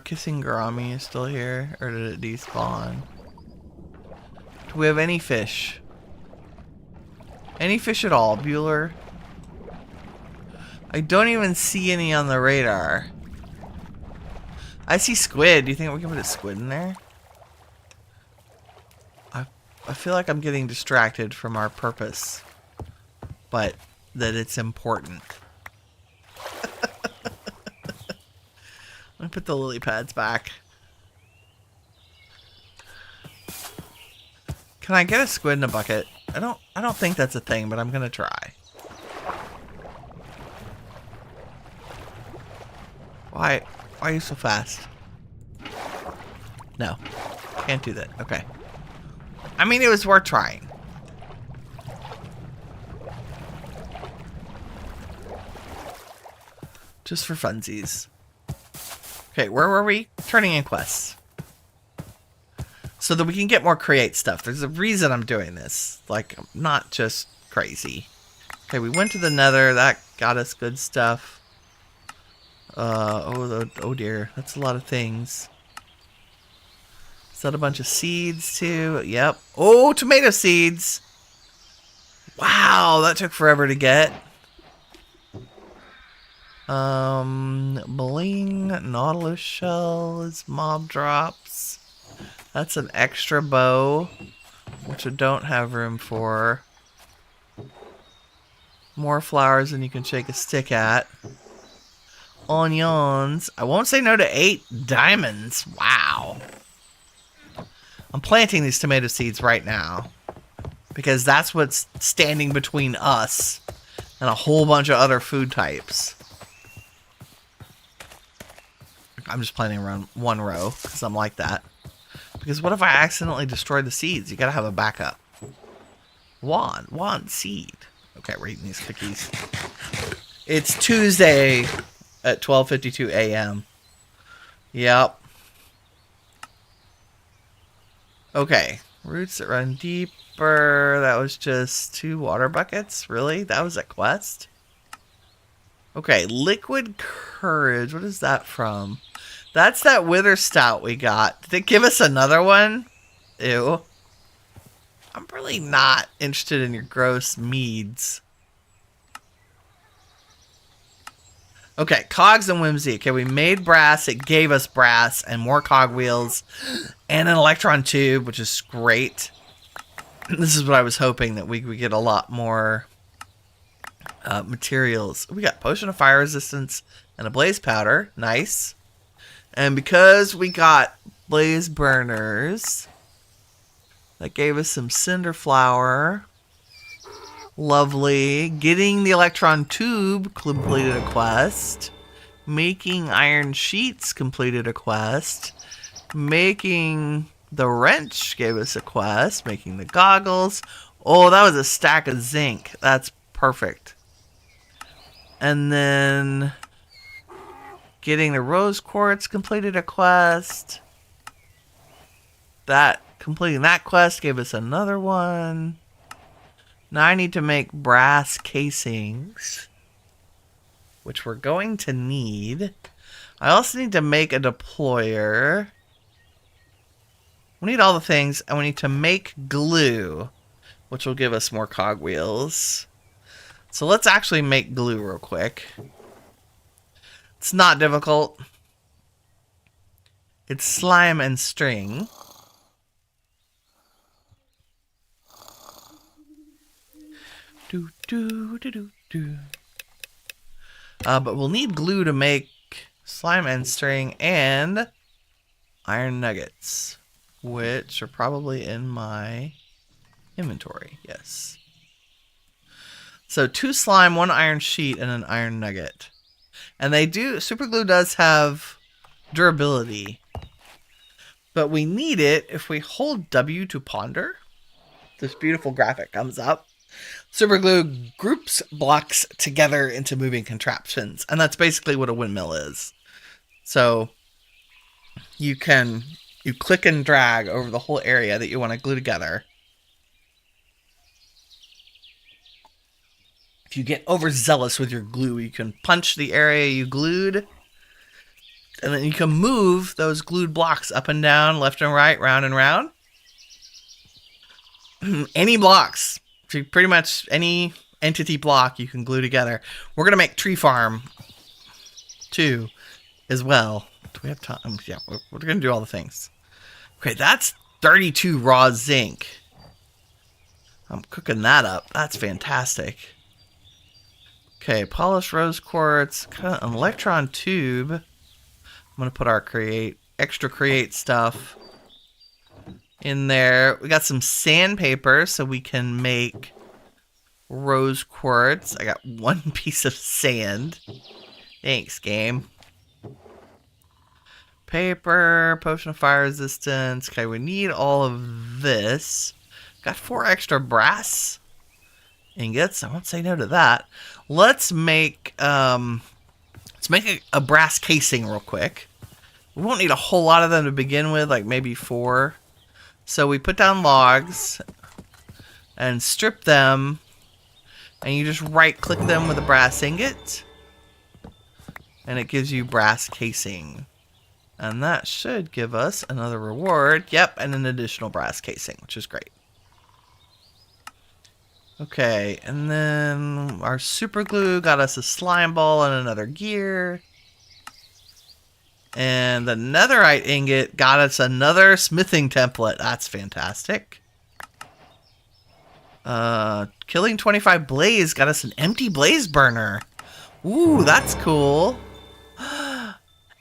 kissing gourami is still here? Or did it despawn? Do we have any fish? Any fish at all, Bueller? I don't even see any on the radar. I see squid. Do you think we can put a squid in there? I feel like I'm getting distracted from our purpose, but that it's important. Let me put the lily pads back. Can I get a squid in a bucket? I don't think that's a thing, but I'm gonna try. Why are you so fast? No. Can't do that. Okay. I mean, it was worth trying. Just for funsies. Okay, where were we? Turning in quests. So that we can get more create stuff. There's a reason I'm doing this. Like, I'm not just crazy. Okay, we went to the nether. That got us good stuff. Oh dear. That's a lot of things. Is that a bunch of seeds too? Yep. Oh, tomato seeds. Wow, that took forever to get. Bling, nautilus shells, mob drops. That's an extra bow, which I don't have room for. More flowers than you can shake a stick at. Onions. I won't say no to 8 diamonds. Wow. I'm planting these tomato seeds right now because that's what's standing between us and a whole bunch of other food types. I'm just planting around one row because I'm like that. Because what if I accidentally destroy the seeds? You gotta have a backup. One seed. Okay, we're eating these cookies. It's Tuesday at 12:52 a.m. Yep. Okay, roots that run deeper. That was just 2 water buckets? Really? That was a quest? Okay, liquid courage. What is that from? That's that wither stout we got. Did it give us another one? Ew. I'm really not interested in your gross meads. Okay, cogs and whimsy. Okay, we made brass. It gave us brass and more cogwheels and an electron tube, which is great. This is what I was hoping, that we could get a lot more materials. We got potion of fire resistance and a blaze powder. Nice. And because we got blaze burners, that gave us some cinder flour. Lovely. Getting the electron tube completed a quest. Making iron sheets completed a quest. Making the wrench gave us a quest. Making the goggles. Oh, that was a stack of zinc. That's perfect. And then getting the rose quartz completed a quest. Completing that quest gave us another one. Now I need to make brass casings, which we're going to need. I also need to make a deployer. We need all the things, and we need to make glue, which will give us more cogwheels. So let's actually make glue real quick. It's not difficult. It's slime and string. But we'll need glue to make slime and string and iron nuggets, which are probably in my inventory. Yes. So 2 slime, 1 iron sheet, and an iron nugget. And super glue does have durability, but we need it if we hold W to ponder. This beautiful graphic comes up. Super glue groups blocks together into moving contraptions, and that's basically what a windmill is. So you click and drag over the whole area that you want to glue together. If you get overzealous with your glue, you can punch the area you glued, and then you can move those glued blocks up and down, left and right, round and round. Any blocks. Pretty much any entity block you can glue together. We're going to make tree farm, too, as well. Do we have time? Yeah, we're going to do all the things. Okay, that's 32 raw zinc. I'm cooking that up. That's fantastic. Okay, polished rose quartz, kind of an electron tube. I'm going to put our extra create stuff in there. We got some sandpaper so we can make rose quartz. I got one piece of sand. Thanks, game. Paper, potion of fire resistance. Okay, we need all of this. Got 4 extra brass ingots. I won't say no to that. Let's make a brass casing real quick. We won't need a whole lot of them to begin with, like maybe 4. So we put down logs and strip them, and you just right-click them with a brass ingot, and it gives you brass casing. And that should give us another reward. Yep, and an additional brass casing, which is great. Okay, and then our super glue got us a slime ball and another gear. And the netherite ingot got us another smithing template. That's fantastic. Killing 25 blaze got us an empty blaze burner. Ooh, that's cool.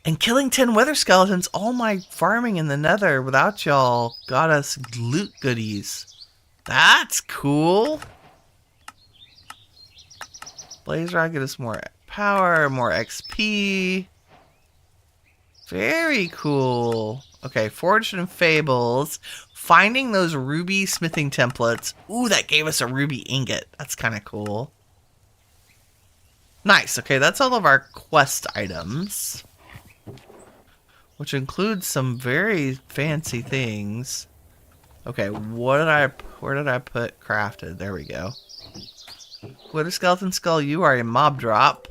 And killing 10 wither skeletons, all my farming in the nether without y'all got us loot goodies. That's cool. Blaze rod get us more power, more XP. Very cool. Okay, Forged and Fables. Finding those ruby smithing templates. Ooh, that gave us a ruby ingot. That's kind of cool. Nice. Okay, that's all of our quest items, which includes some very fancy things. Okay, where did I put crafted? There we go. Wither skeleton skull, you are a mob drop.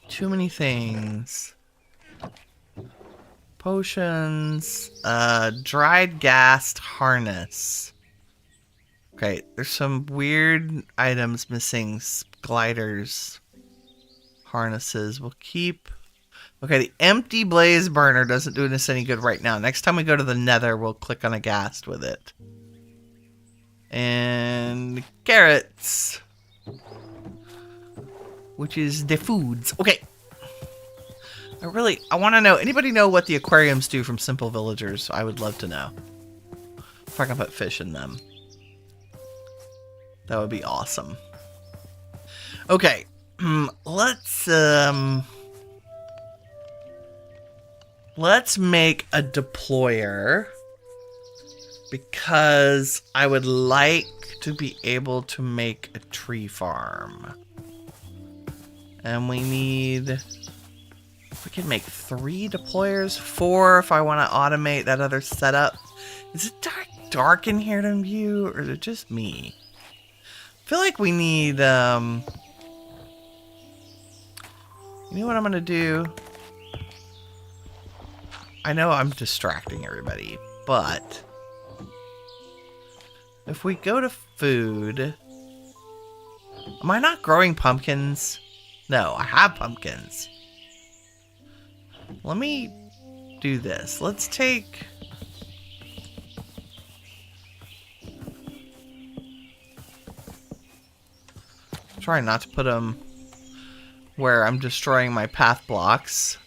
Too many things. Potions. Dried gassed harness. Okay, there's some weird items missing. Gliders. Harnesses. We'll keep... Okay, the empty blaze burner doesn't do us any good right now. Next time we go to the nether, we'll click on a ghast with it. And carrots, which is the foods. Okay. I want to know, anybody know what the aquariums do from Simple Villagers? I would love to know. If I can put fish in them. That would be awesome. Okay. Let's make a deployer, because I would like to be able to make a tree farm. And we need... We can make 3 deployers, 4 if I want to automate that other setup. Is it dark in here to view, or is it just me? I feel like we need... You know what I'm going to do? I know I'm distracting everybody, but... If we go to food... Am I not growing pumpkins? No, I have pumpkins. Let me do this. Let's take... Try not to put them where I'm destroying my path blocks.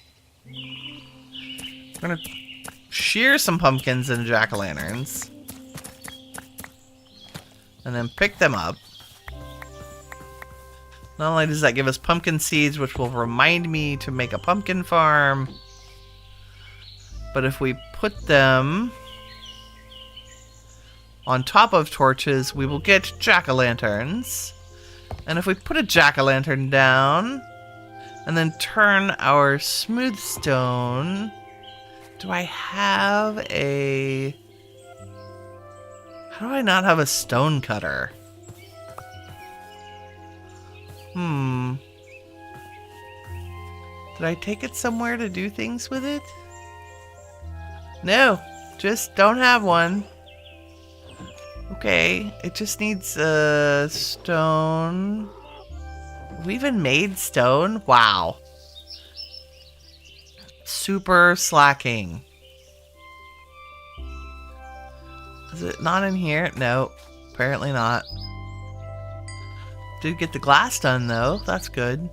I'm gonna shear some pumpkins and jack-o'-lanterns. And then pick them up. Not only does that give us pumpkin seeds, which will remind me to make a pumpkin farm, but if we put them on top of torches, we will get jack-o'-lanterns. And if we put a jack-o'-lantern down, and then turn our smooth stone... Do I have a... How do I not have a stone cutter? Did I take it somewhere to do things with it? No, just don't have one. Okay, it just needs stone. We even made stone? Wow. Super slacking. Is it not in here? No, apparently not. Did get the glass done though. That's good.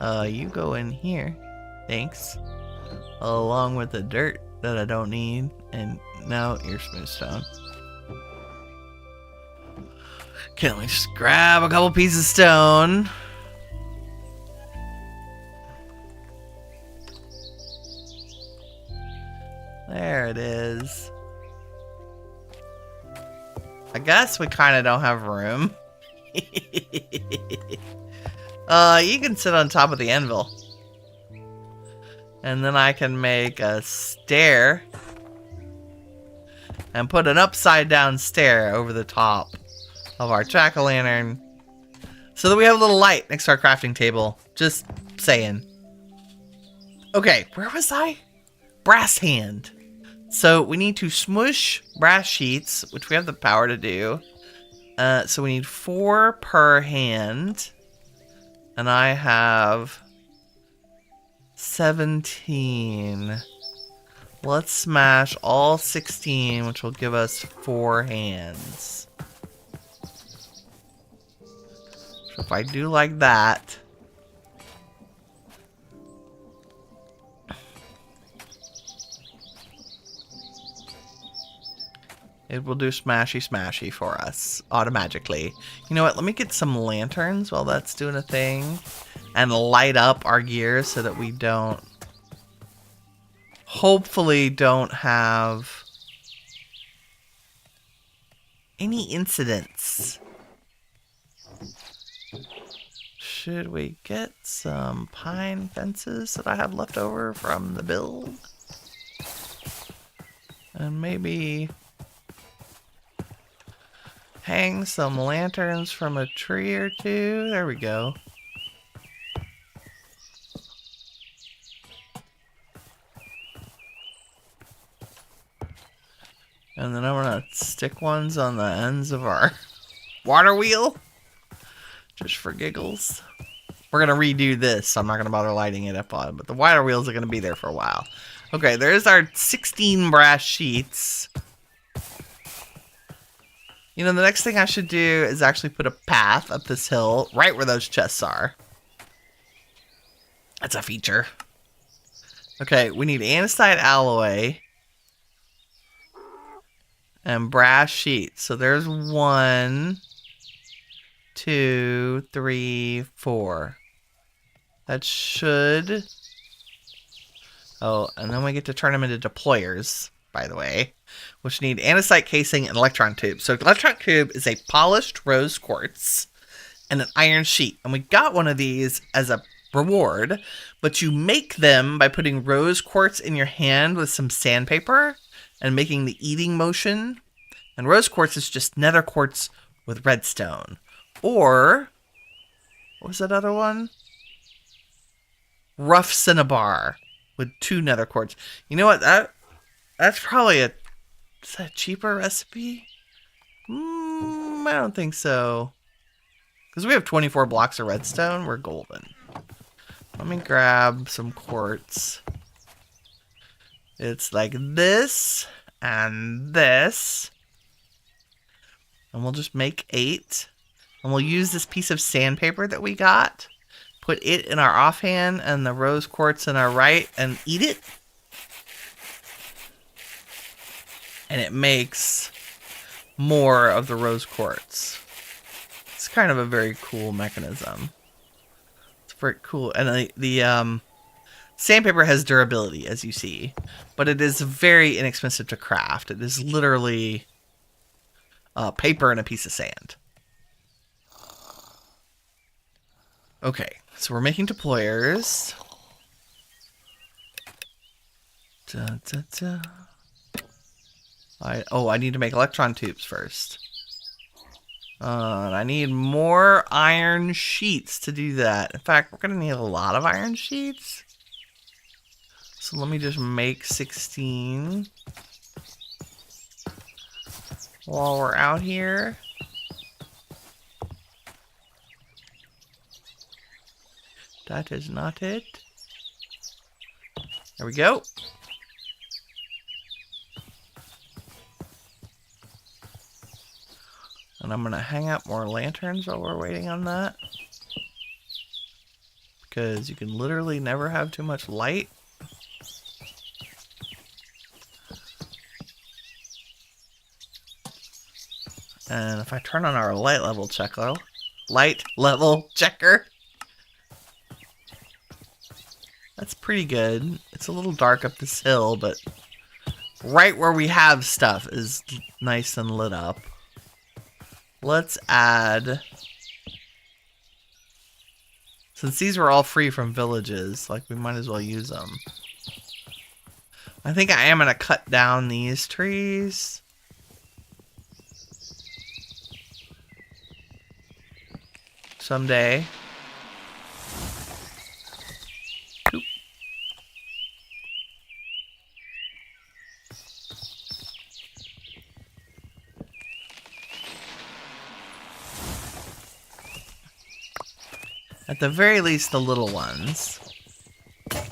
You go in here. Thanks. Along with the dirt that I don't need. And no, you're smooth stone. Okay, let me just grab a couple pieces of stone. There it is. I guess we kind of don't have room. You can sit on top of the anvil. And then I can make a stair. And put an upside down stair over the top of our jack-o'-lantern. So that we have a little light next to our crafting table. Just saying. Okay, where was I? Brass hand. So we need to smush brass sheets, which we have the power to do. So we need 4 per hand. And I have 17. Let's smash all 16, which will give us 4 hands. So if I do like that... it will do smashy smashy for us automatically. You know what? Let me get some lanterns while that's doing a thing. And light up our gear so that we don't... hopefully don't have... any incidents. Should we get some pine fences that I have left over from the build? And maybe... hang some lanterns from a tree or two. There we go. And then I'm gonna stick ones on the ends of our water wheel. Just for giggles. We're gonna redo this, so I'm not gonna bother lighting it up on, but the water wheels are gonna be there for a while. Okay, there's our 16 brass sheets. You know, the next thing I should do is actually put a path up this hill, right where those chests are. That's a feature. Okay, we need andesite alloy. And brass sheets. So there's 1, 2, 3, 4. That should... oh, and then we get to turn them into deployers, by the way. Which need andesite casing and electron tube. So electron tube is a polished rose quartz and an iron sheet. And we got one of these as a reward. But you make them by putting rose quartz in your hand with some sandpaper and making the eating motion. And rose quartz is just nether quartz with redstone. Or, what was that other one? Rough cinnabar with 2 nether quartz. You know what? That's probably a... is that a cheaper recipe? I don't think so. Because we have 24 blocks of redstone, we're golden. Let me grab some quartz. It's like this and this. And we'll just make 8. And we'll use this piece of sandpaper that we got. Put it in our offhand and the rose quartz in our right and eat it. And it makes more of the rose quartz. It's kind of a very cool mechanism. It's very cool. And the sandpaper has durability, as you see. But it is very inexpensive to craft. It is literally paper and a piece of sand. Okay, so we're making deployers. I need to make electron tubes first. And I need more iron sheets to do that. In fact, we're going to need a lot of iron sheets. So let me just make 16. while we're out here. That is not it. There we go. And I'm gonna hang up more lanterns while we're waiting on that. Because you can literally never have too much light. And if I turn on our light level checker, that's pretty good. It's a little dark up this hill, but right where we have stuff is nice and lit up. Let's add, since these were all free from villages, like we might as well use them. I think I am going to cut down these trees. Someday. Oop. At the very least, the little ones. There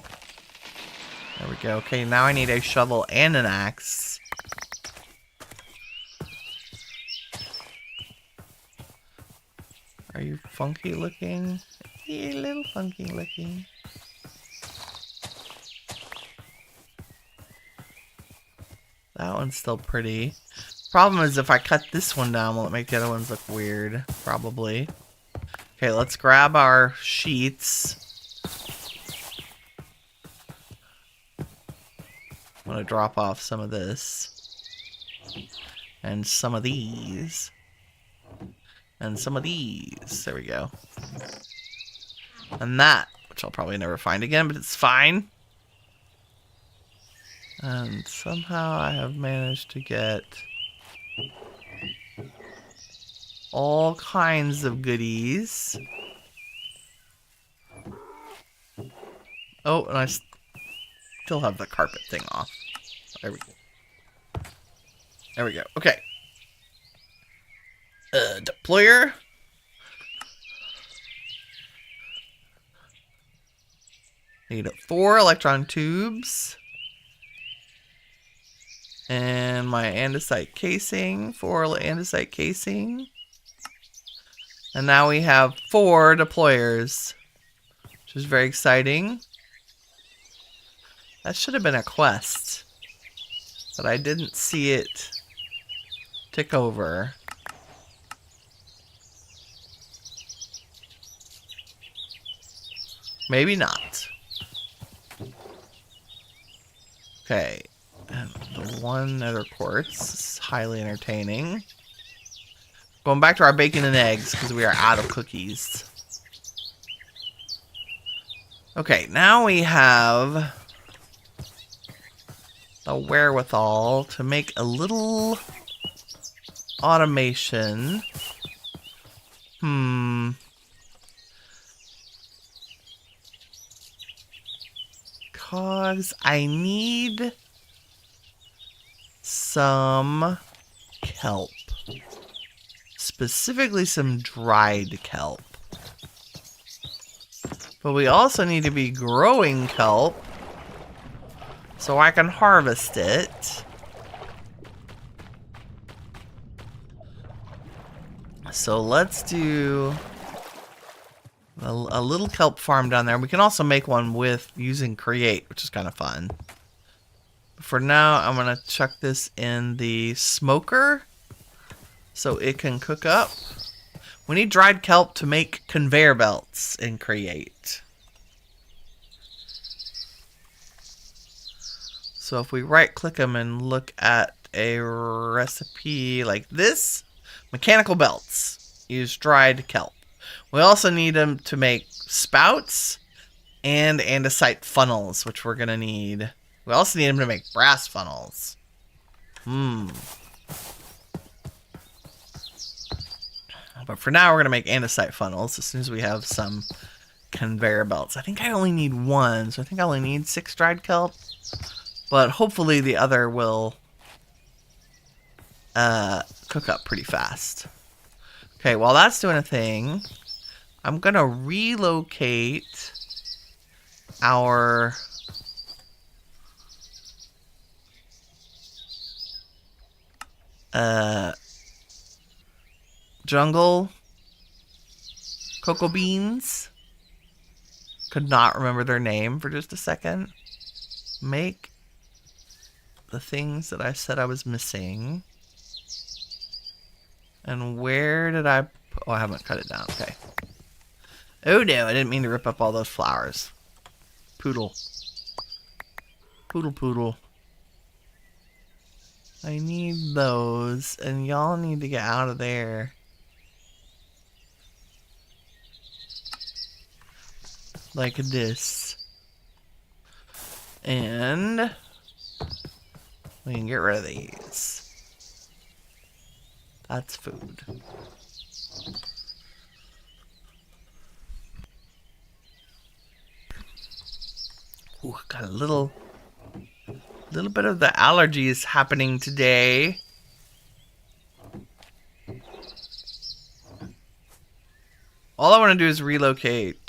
we go. Okay, now I need a shovel and an axe. Are you funky looking? Yeah, a little funky looking. That one's still pretty. Problem is if I cut this one down, will it make the other ones look weird? Probably. Okay, let's grab our sheets. I'm gonna drop off some of this. And some of these. And some of these. There we go. And that, which I'll probably never find again, but it's fine. And somehow I have managed to get all kinds of goodies. Oh, and I still have the carpet thing off. There we go. There we go. Okay. Deployer. Need 4 electron tubes. And my andesite casing. 4 andesite casing. And now we have 4 deployers. Which is very exciting. That should have been a quest. But I didn't see it tick over. Maybe not. Okay. And the one nether quartz is highly entertaining. Going back to our bacon and eggs because we are out of cookies. Okay, now we have the wherewithal to make a little automation. Cause I need some kelp. Specifically some dried kelp. But we also need to be growing kelp so I can harvest it. So let's do a little kelp farm down there. We can also make one with using create, which is kind of fun. For now, I'm going to chuck this in the smoker so it can cook up. We need dried kelp to make conveyor belts in create. So if we right click them and look at a recipe like this, mechanical belts, use dried kelp. We also need them to make spouts and andesite funnels, which we're going to need. We also need them to make brass funnels. But for now, we're going to make andesite funnels as soon as we have some conveyor belts. I think I only need 1, so I think I only need 6 dried kelp. But hopefully the other will cook up pretty fast. Okay, while that's doing a thing, I'm gonna relocate our jungle cocoa beans. Could not remember their name for just a second. Make the things that I said I was missing. And where did I... Oh, I haven't cut it down. Okay. Oh no, I didn't mean to rip up all those flowers. Poodle. Poodle. I need those, and y'all need to get out of there. Like this. And we can get rid of these. That's food. Ooh, got a little bit of the allergies happening today. All I want to do is relocate.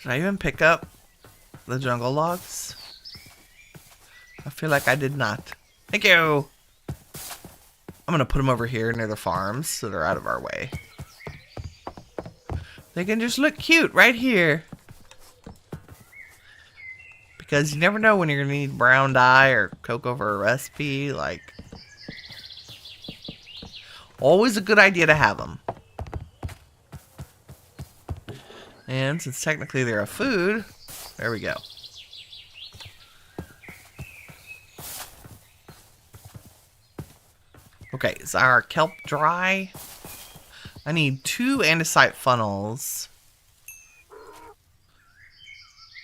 Did I even pick up the jungle logs? I feel like I did not. Thank you. I'm going to put them over here near the farms so they're out of our way. They can just look cute right here. Because you never know when you're going to need brown dye or cocoa for a recipe. Like, always a good idea to have them. And since technically they're a food, there we go. Okay, is our kelp dry? I need 2 andesite funnels.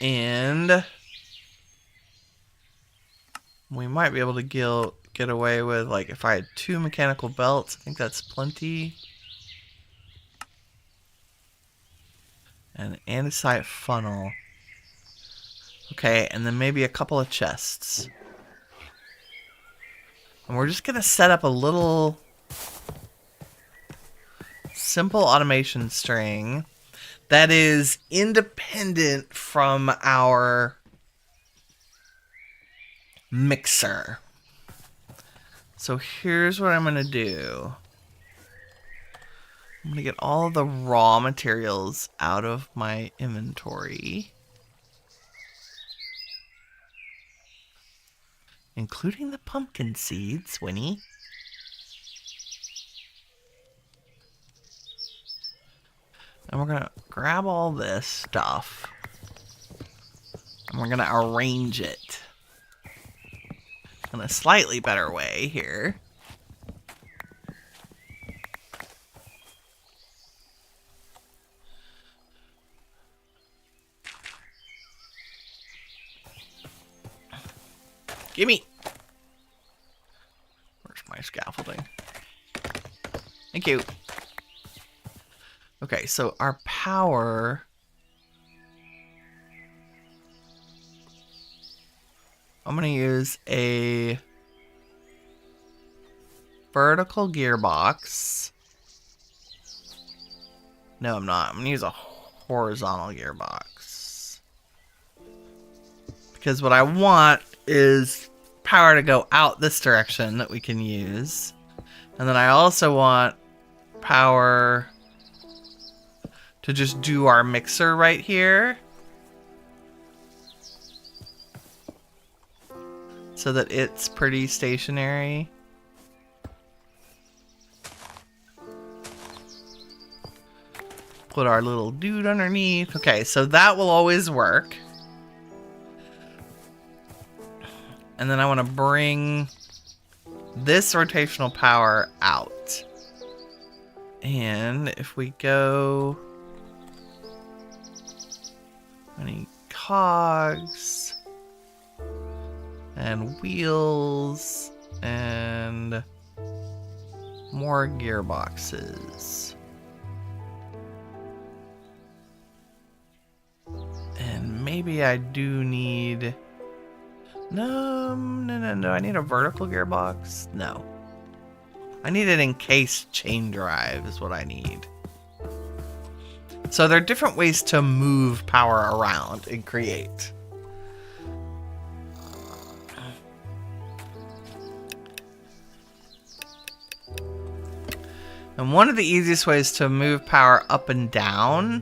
And we might be able to get away with, like, if I had 2 mechanical belts, I think that's plenty. And an andesite funnel. Okay, and then maybe a couple of chests. And we're just going to set up a little simple automation string that is independent from our mixer. So here's what I'm going to do. I'm going to get all of the raw materials out of my inventory. Including the pumpkin seeds, Winnie. And we're going to grab all this stuff. And we're going to arrange it in a slightly better way here. Gimme! Where's my scaffolding? Thank you. Okay, so our power... I'm going to use a vertical gearbox. No, I'm not. I'm going to use a horizontal gearbox. Because what I want is power to go out this direction that we can use. And then I also want power to just do our mixer right here. So that it's pretty stationary. Put our little dude underneath. Okay, so that will always work. And then I want to bring this rotational power out. And if we go... I need cogs and wheels and more gearboxes. And maybe I do need... No. I need a vertical gearbox. No. I need an encased chain drive is what I need. So there are different ways to move power around and create. And one of the easiest ways to move power up and down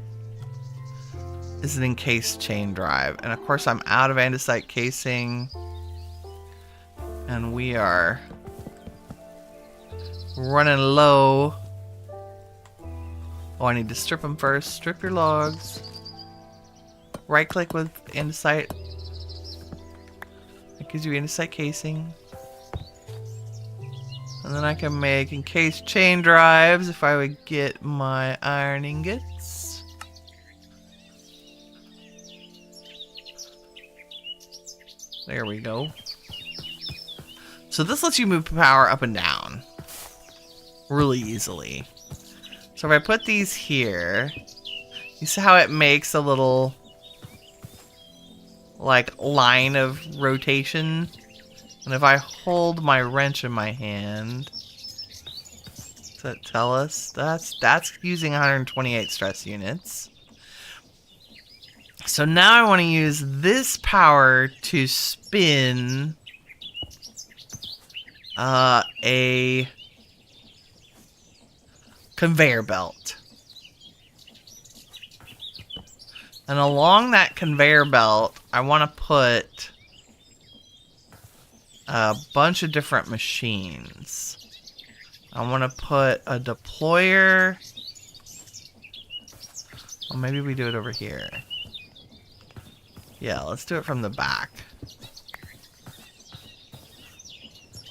is an encased chain drive. And of course I'm out of andesite casing. And we are running low. Oh, I need to strip them first. Strip your logs. Right click with andesite. It gives you andesite casing. And then I can make encased chain drives if I would get my iron ingots. There we go. So this lets you move power up and down really easily. So if I put these here, you see how it makes a little like line of rotation? And if I hold my wrench in my hand, does that tell us? That's using 128 stress units. So now I want to use this power to spin a conveyor belt. And along that conveyor belt, I want to put a bunch of different machines. I want to put a deployer. Well, maybe we do it over here. Yeah, let's do it from the back.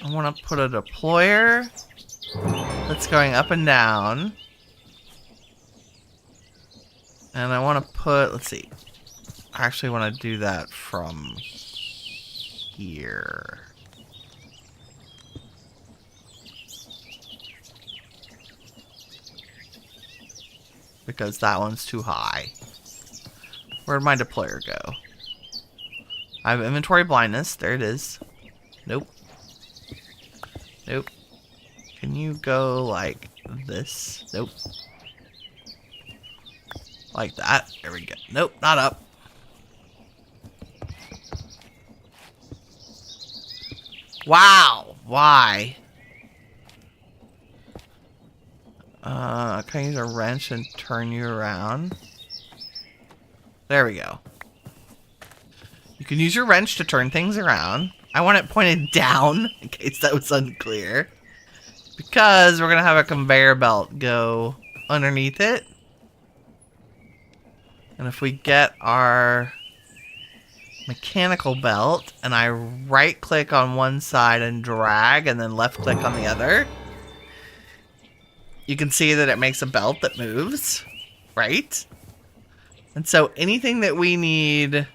I want to put a deployer that's going up and down. And I want to put, let's see. I actually want to do that from here. Because that one's too high. Where'd my deployer go? I have inventory blindness. There it is. Nope. Nope. Can you go like this? Nope. Like that. There we go. Nope, not up. Wow. Why? Can I use a wrench and turn you around? There we go. You can use your wrench to turn things around. I want it pointed down, in case that was unclear. Because we're going to have a conveyor belt go underneath it. And if we get our mechanical belt, and I right click on one side and drag, and then left click on the other, you can see that it makes a belt that moves, right? And so anything that we need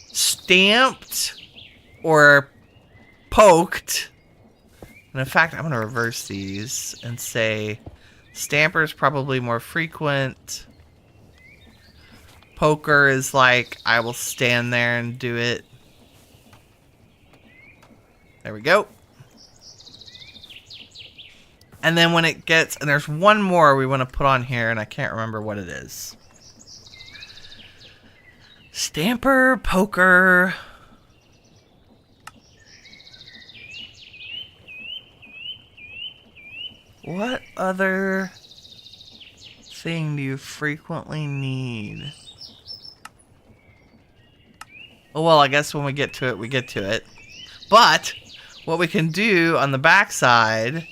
stamped or poked, and in fact, I'm going to reverse these and say stamper is probably more frequent. Poker is like, I will stand there and do it. There we go. And then when it gets, and there's one more we want to put on here, and I can't remember what it is. Stamper, poker. What other thing do you frequently need? Oh, well, I guess when we get to it, we get to it. But what we can do on the back side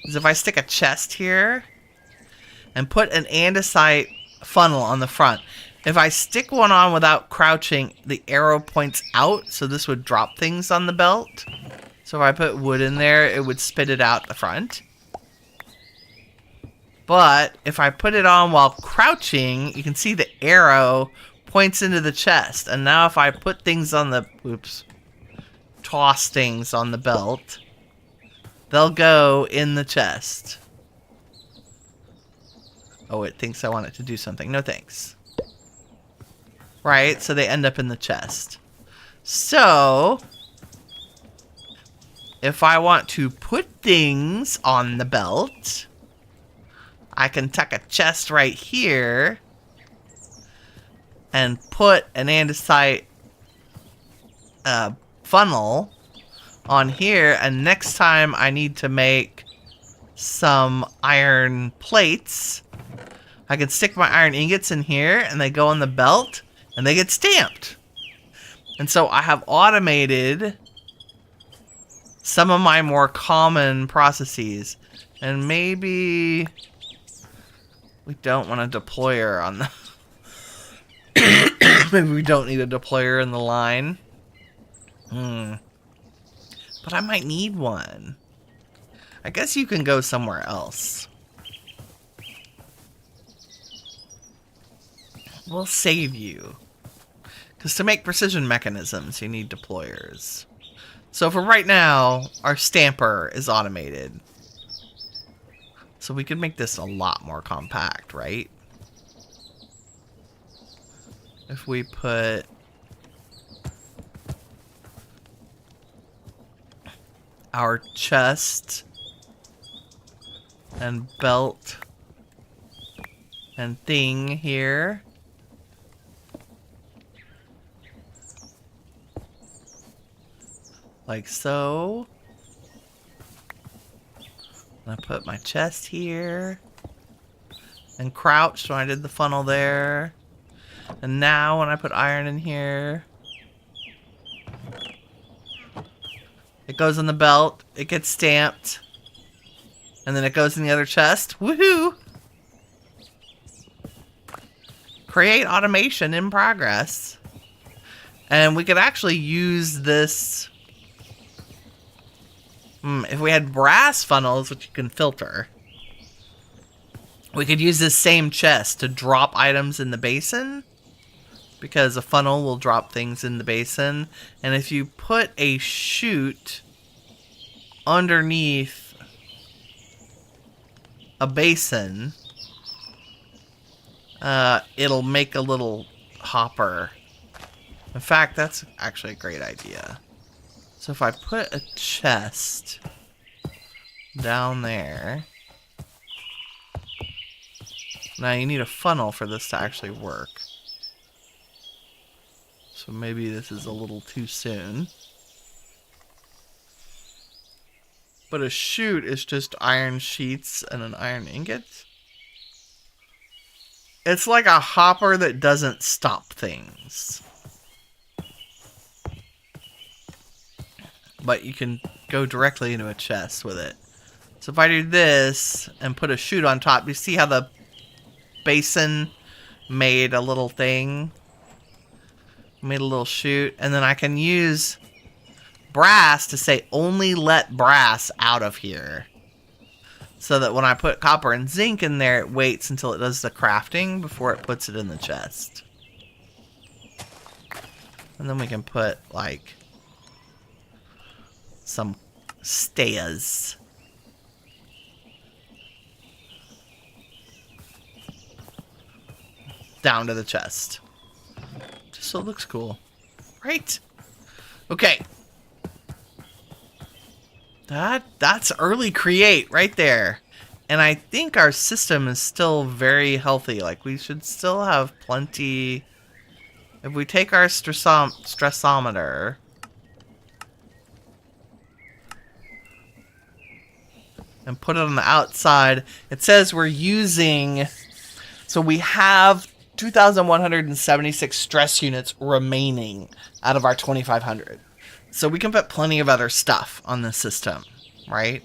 is if I stick a chest here and put an andesite funnel on the front. If I stick one on without crouching, the arrow points out, so this would drop things on the belt. So if I put wood in there, it would spit it out the front. But if I put it on while crouching, you can see the arrow points into the chest. And now if I put things on the, toss things on the belt, they'll go in the chest. Oh, it thinks I want it to do something. No thanks. Right, so they end up in the chest. So, if I want to put things on the belt, I can tuck a chest right here and put an andesite funnel on here, and next time I need to make some iron plates, I can stick my iron ingots in here and they go on the belt and they get stamped. And so I have automated some of my more common processes. And maybe we don't want a deployer on the... Maybe we don't need a deployer in the line. But I might need one. I guess you can go somewhere else. We'll save you. Because to make precision mechanisms, you need deployers. So for right now, our stamper is automated. So we could make this a lot more compact, right? If we put... our chest and belt and thing here. Like so. And I put my chest here. And crouched when I did the funnel there. And now when I put iron in here, it goes on the belt, it gets stamped, and then it goes in the other chest. Woohoo! Create automation in progress. And we could actually use this... if we had brass funnels, which you can filter, we could use this same chest to drop items in the basin, because a funnel will drop things in the basin. And if you put a chute underneath a basin, it'll make a little hopper. In fact, that's actually a great idea. So if I put a chest down there... Now you need a funnel for this to actually work. So maybe this is a little too soon. But a chute is just iron sheets and an iron ingot. It's like a hopper that doesn't stop things. But you can go directly into a chest with it. So if I do this and put a chute on top, you see how the basin made a little thing? Made a little chute. And then I can use brass to say only let brass out of here. So that when I put copper and zinc in there, it waits until it does the crafting before it puts it in the chest. And then we can put, like, some stairs. Down to the chest. Just so it looks cool. Right? Okay. That's early create right there. And I think our system is still very healthy. Like, we should still have plenty. If we take our stressometer and put it on the outside, it says we're using... So we have 2,176 stress units remaining out of our 2,500. So we can put plenty of other stuff on the system, right?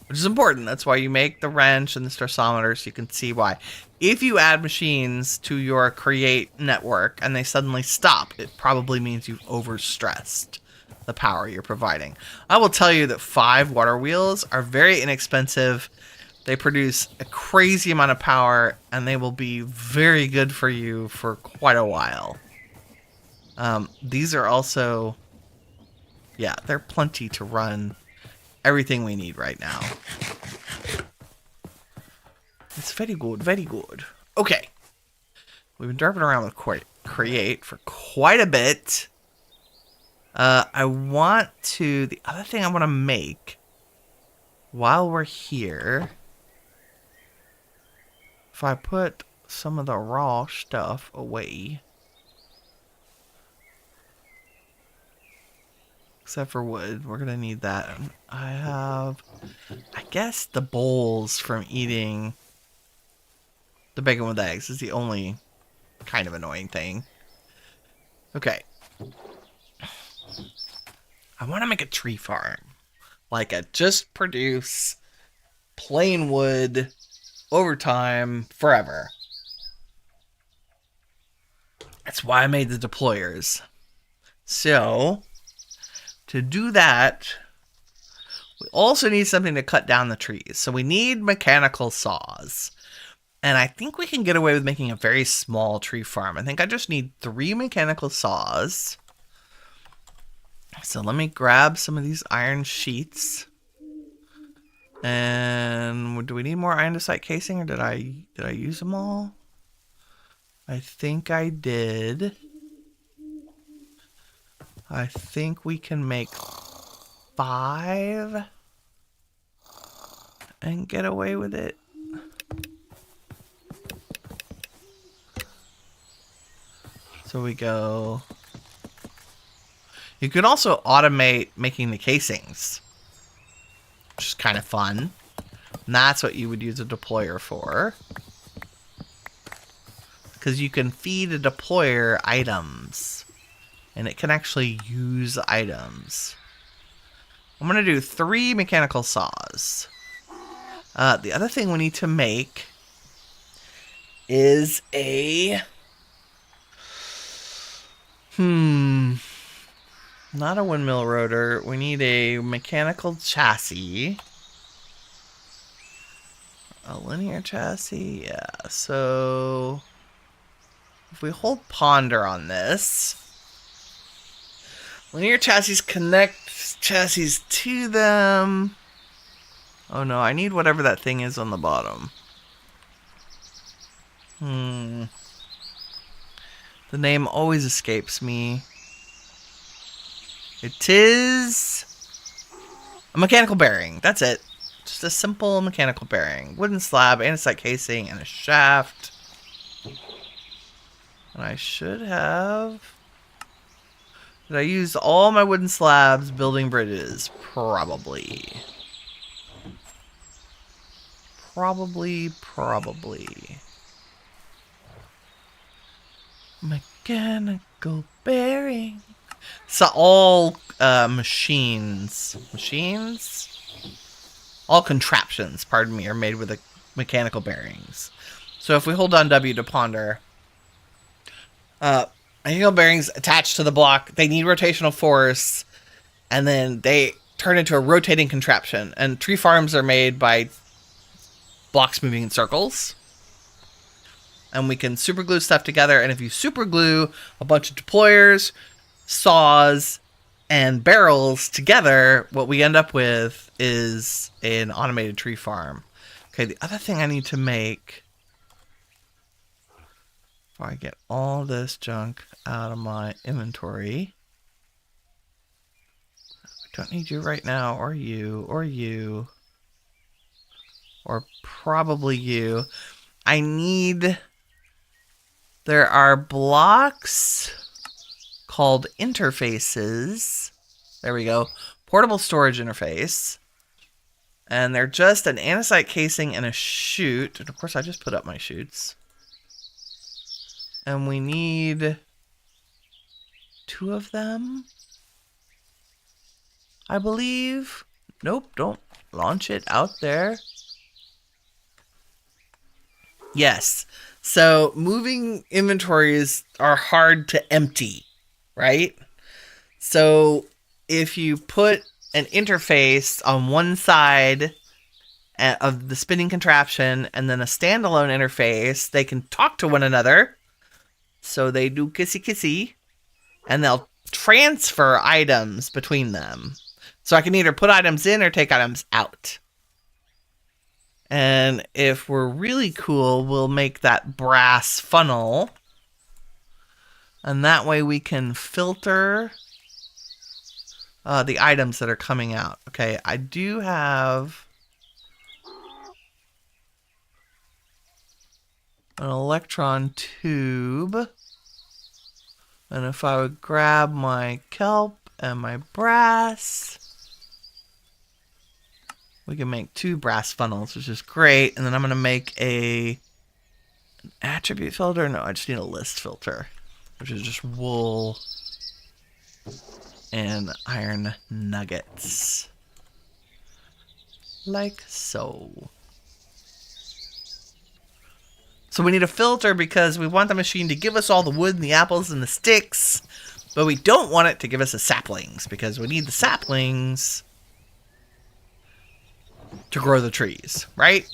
Which is important. That's why you make the wrench and the stressometer, so you can see why. If you add machines to your create network and they suddenly stop, it probably means you've overstressed the power you're providing. I will tell you that 5 water wheels are very inexpensive. They produce a crazy amount of power, and they will be very good for you for quite a while. These are also... Yeah, they're plenty to run everything we need right now. It's very good, very good. Okay. We've been derping around with create for quite a bit. I want to... The other thing I want to make while we're here... If I put some of the raw stuff away... Except for wood. We're going to need that. I have... I guess the bowls from eating the bacon with eggs is the only kind of annoying thing. Okay. I want to make a tree farm. Like a just produce plain wood over time forever. That's why I made the deployers. So, to do that, we also need something to cut down the trees. So we need mechanical saws. And I think we can get away with making a very small tree farm. I think I just need 3 mechanical saws. So let me grab some of these iron sheets. And do we need more andesite casing, or did I use them all? I think I did. I think we can make 5 and get away with it. So we go... You could also automate making the casings, which is kind of fun. And that's what you would use a deployer for. Because you can feed a deployer items. And it can actually use items. I'm going to do 3 mechanical saws. The other thing we need to make is a... Not a windmill rotor. We need a mechanical chassis. A linear chassis? Yeah, so... If we hold ponder on this... Linear chassis connect chassis to them. Oh no, I need whatever that thing is on the bottom. The name always escapes me. It is a mechanical bearing. That's it. Just a simple mechanical bearing. Wooden slab, andesite casing, and a shaft. And I should have... Did I use all my wooden slabs building bridges? Probably. Probably. Mechanical bearing. So all machines. All contraptions, pardon me, are made with mechanical bearings. So if we hold down W to ponder, mechanical bearings attached to the block, they need rotational force, and then they turn into a rotating contraption. And tree farms are made by blocks moving in circles. And we can super glue stuff together, and if you super glue a bunch of deployers, saws, and barrels together, what we end up with is an automated tree farm. Okay, the other thing I need to make, before I get all this junk out of my inventory, I don't need you right now, or you, or probably you. I need... There are blocks called interfaces. There we go. Portable storage interface. And they're just an andesite casing and a chute. And of course, I just put up my chutes. And we need 2 of them, I believe. Nope, don't launch it out there. Yes. So moving inventories are hard to empty, right? So if you put an interface on one side of the spinning contraption and then a standalone interface, they can talk to one another. So they do kissy kissy, and they'll transfer items between them. So I can either put items in or take items out. And if we're really cool, we'll make that brass funnel And that way we can filter the items that are coming out. Okay, I do have an electron tube. And if I would grab my kelp and my brass, we can make 2 brass funnels, which is great. And then I'm going to make an attribute filter. No, I just need a list filter, which is just wool and iron nuggets. Like so. So we need a filter because we want the machine to give us all the wood and the apples and the sticks, but we don't want it to give us the saplings because we need the saplings to grow the trees, right?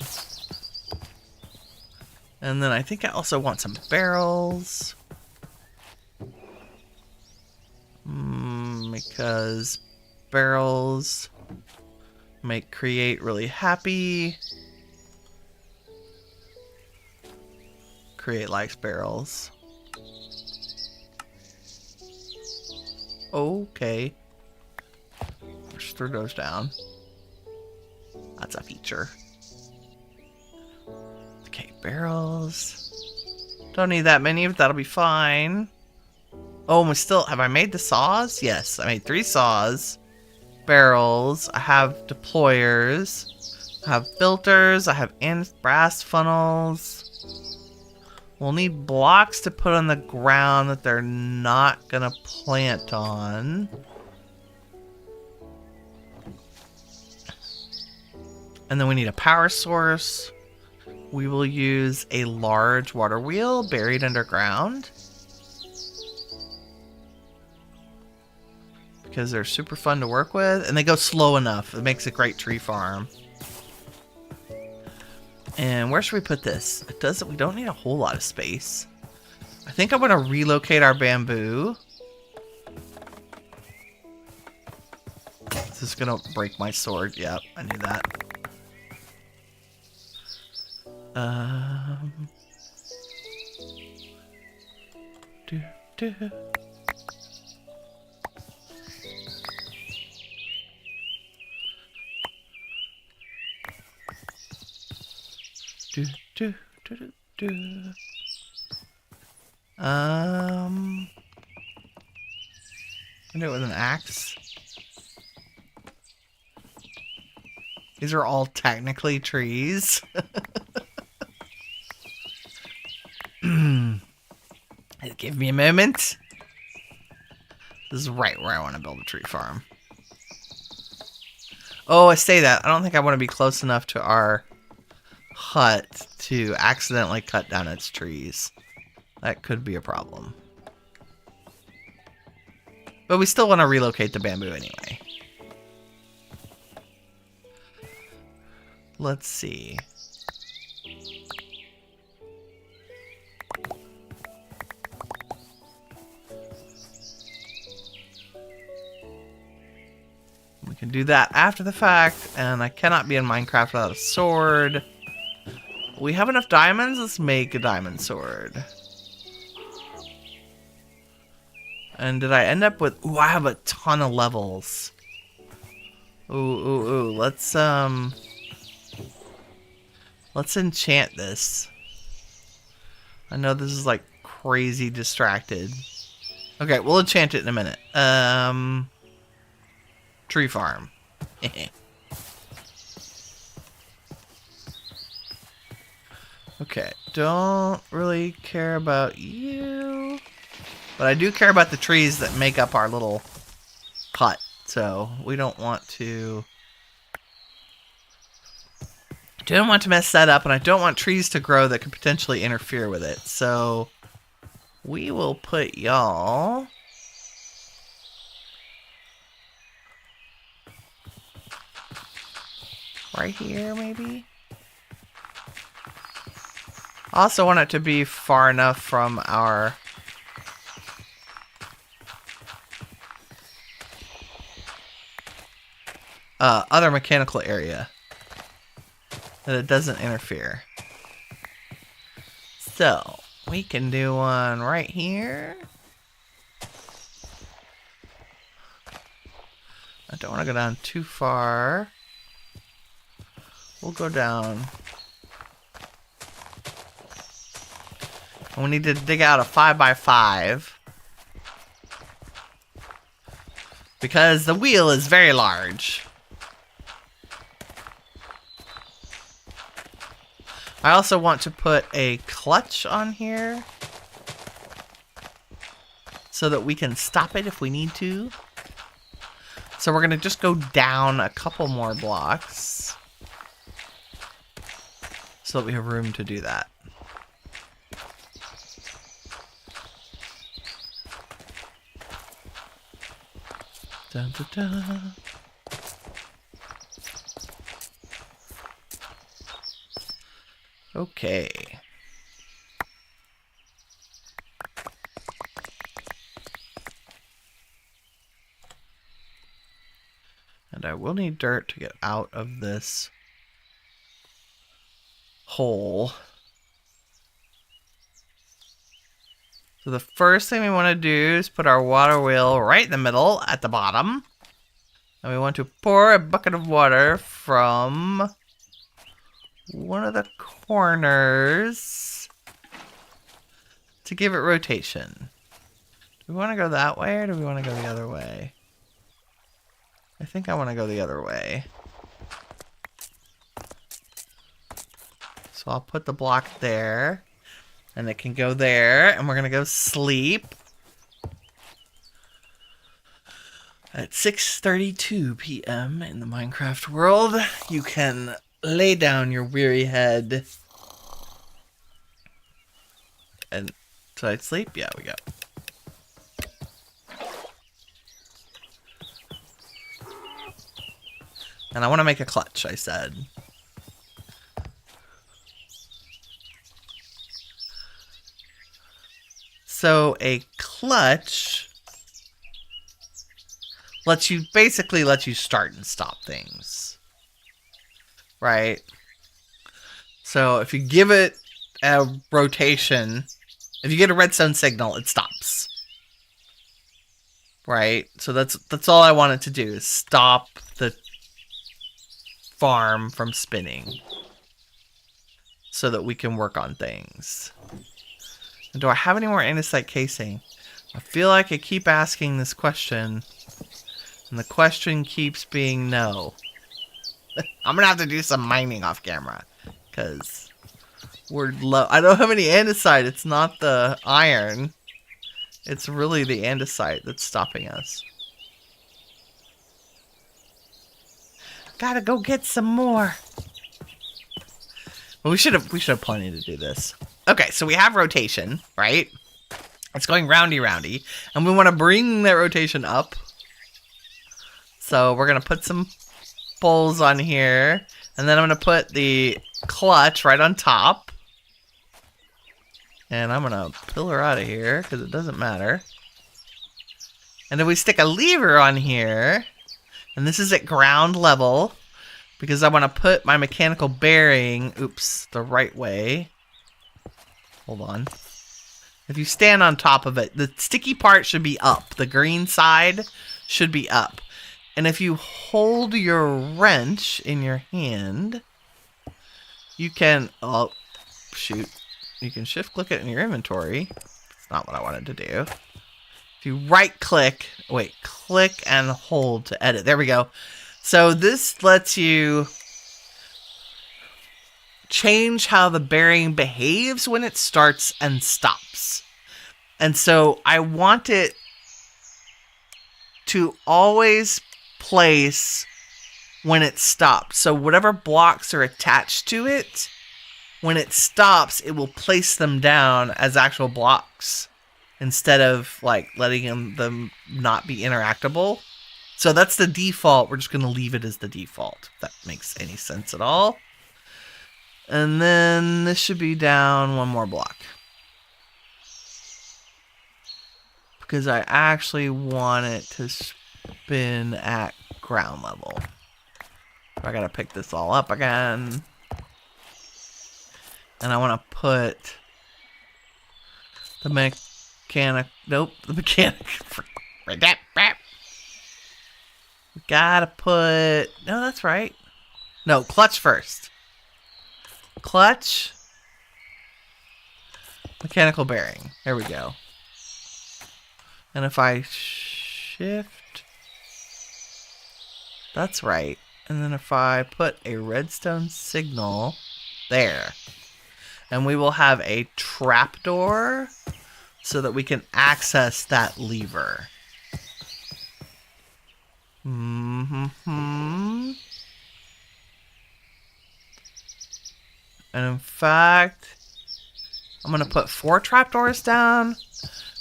And then I think I also want some barrels. Because barrels make create really happy. Create likes barrels. Okay. Just throw those down. That's a feature. Okay, barrels. Don't need that many, but that'll be fine. Oh, we still... Have I made the saws? Yes, I made 3 saws. Barrels. I have deployers. I have filters. I have brass funnels. We'll need blocks to put on the ground that they're not gonna plant on. And then we need a power source. We will use a large water wheel buried underground, because they're super fun to work with, and they go slow enough. It makes a great tree farm. And where should we put this? It doesn't. We don't need a whole lot of space. I think I'm going to relocate our bamboo. This is going to break my sword. Yep, I knew that. Do, do. Do, do, do, do, do. I do it with an axe. These are all technically trees. Give me a moment. This is right where I want to build a tree farm. Oh, I say that. I don't think I want to be close enough to our hut to accidentally cut down its trees. That could be a problem. But we still want to relocate the bamboo anyway. Let's see. We can do that after the fact, and I cannot be in Minecraft without a sword. We have enough diamonds. Let's make a diamond sword. And did I end up with... Ooh, I have a ton of levels. Ooh. Let's enchant this. I know this is like crazy distracted. Okay, we'll enchant it in a minute. Tree farm. Okay, don't really care about you. But I do care about the trees that make up our little hut. So we don't want to... Don't want to mess that up, and I don't want trees to grow that could potentially interfere with it. So we will put y'all... right here, maybe? I also want it to be far enough from our... other mechanical area that it doesn't interfere. So we can do one right here. don't want to go down too far. We'll go down. And we need to dig out a 5x5. Because the wheel is very large. I also want to put a clutch on here. So that we can stop it if we need to. So we're going to just go down a couple more blocks. So that we have room to do that. Dun, dun, dun. Okay. And I will need dirt to get out of this hole. So the first thing we want to do is put our water wheel right in the middle at the bottom. And we want to pour a bucket of water from one of the corners to give it rotation. Do we want to go that way or do we want to go the other way? I think I want to go the other way. So I'll put the block there. And it can go there. And we're going to go sleep. At 6:32 p.m. in the Minecraft world, you can lay down your weary head. And should I sleep? Yeah, we go. And I want to make a clutch, I said. So a clutch basically lets you start and stop things. Right? So if you give it a rotation, if you get a redstone signal, it stops. Right? So that's all I want it to do is stop the farm from spinning so that we can work on things. And do I have any more andesite casing? I feel like I keep asking this question and the question keeps being no. I'm gonna have to do some mining off camera because we're low. I don't have any andesite. It's not the iron. It's really the andesite that's stopping us. Gotta go get some more. Well, we should have plenty to do this. Okay, so we have rotation, right? It's going roundy roundy, and we want to bring that rotation up. So we're gonna put some poles on here, and then I'm gonna put the clutch right on top. And I'm gonna pillar out of here because it doesn't matter. And then we stick a lever on here. And this is at ground level because I want to put my mechanical bearing, the right way. Hold on. If you stand on top of it, the sticky part should be up. The green side should be up. And if you hold your wrench in your hand, you can, you can shift click it in your inventory. That's not what I wanted to do. If you right click, click and hold to edit. There we go. So this lets you change how the bearing behaves when it starts and stops. And so I want it to always place when it stops. So whatever blocks are attached to it, when it stops, it will place them down as actual blocks instead of like letting them not be interactable. So that's the default. We're just going to leave it as the default, if that makes any sense at all. And then this should be down one more block. Because I actually want it to spin at ground level. So I got to pick this all up again. And I want to put the mechanic. Nope, the mechanic. Right, that. Gotta put... No, that's right. No, clutch first. Clutch. Mechanical bearing. There we go. And if I shift... That's right. And then if I put a redstone signal there. And we will have a trapdoor so that we can access that lever. Mm-hmm. And in fact, I'm going to put 4 trapdoors down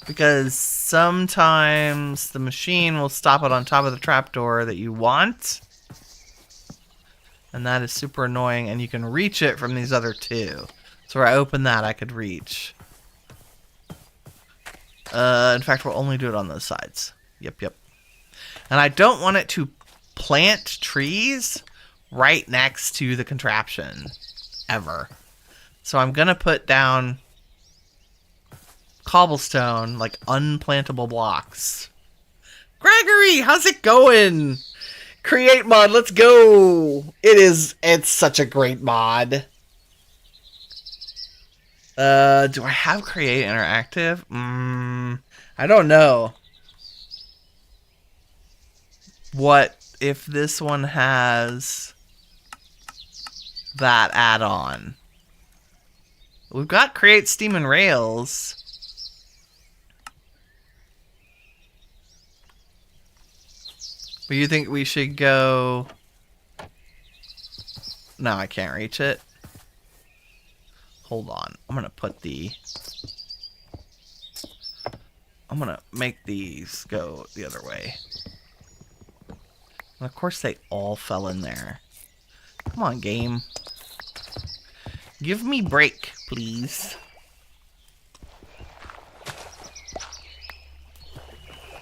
because sometimes the machine will stop it on top of the trapdoor that you want. And that is super annoying, and you can reach it from these other 2. So where I open that, I could reach. In fact, we'll only do it on those sides. Yep. And I don't want it to plant trees right next to the contraption. Ever. So I'm going to put down cobblestone, like unplantable blocks. Gregory, how's it going? Create mod, let's go. It's such a great mod. Do I have create interactive? I don't know. What if this one has that add-on? We've got create steam and rails. But you think we should go... No, I can't reach it. Hold on. I'm going to put the... I'm going to make these go the other way. And of course they all fell in there. Come on, game. Give me break, please.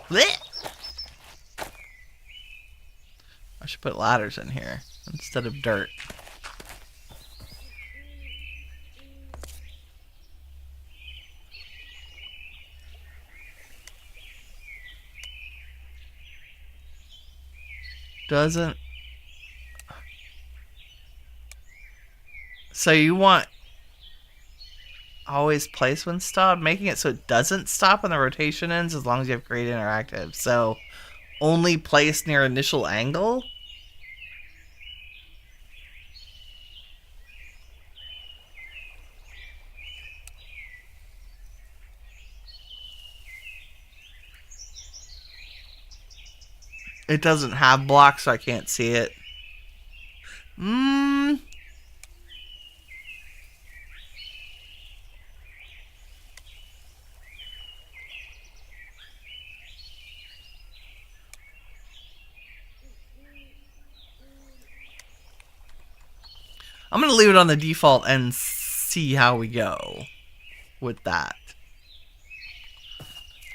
Blech! I should put ladders in here instead of dirt. Doesn't... So you want always place when stop, making it so it doesn't stop when the rotation ends as long as you have create interactive. So only place near initial angle. It doesn't have blocks, so I can't see it. I'm going to leave it on the default and see how we go with that.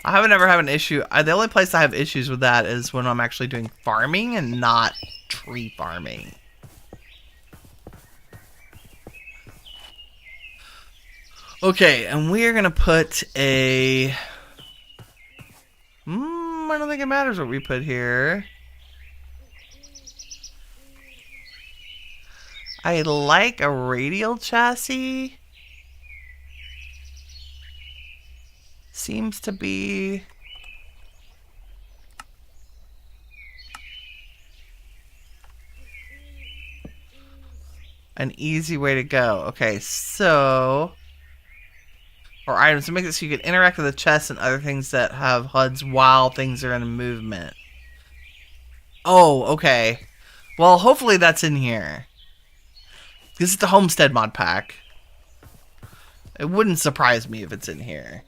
I haven't ever had an issue. The only place I have issues with that is when I'm actually doing farming and not tree farming. Okay, and we are going to put a... I don't think it matters what we put here. I like a radial chassis. Seems to be... an easy way to go. Okay, so... or items to make it so you can interact with the chest and other things that have HUDs while things are in movement. Oh, okay. Well, hopefully that's in here. This is the Homestead mod pack. It wouldn't surprise me if it's in here.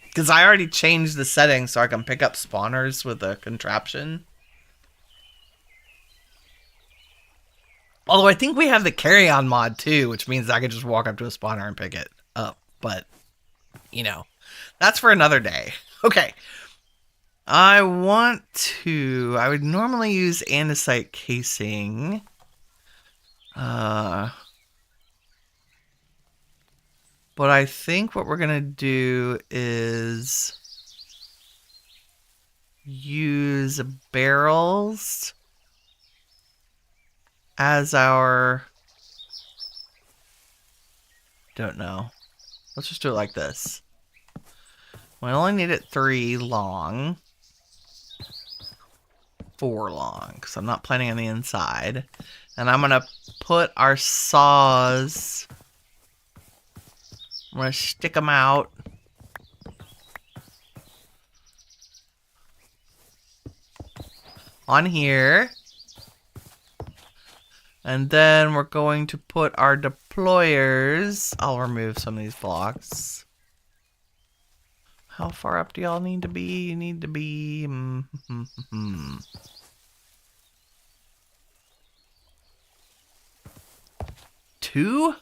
Because I already changed the settings so I can pick up spawners with a contraption. Although I think we have the carry-on mod too, which means I could just walk up to a spawner and pick it up. But, you know, that's for another day. Okay. I would normally use andesite casing. But I think what we're going to do is... use barrels as our... Don't know. Let's just do it like this. We only need it 3 long. 4 long, because I'm not planning on the inside. And I'm going to put our saws... I'm going to stick them out. On here. And then we're going to put our deployers. I'll remove some of these blocks. How far up do y'all need to be? You need to be... 2?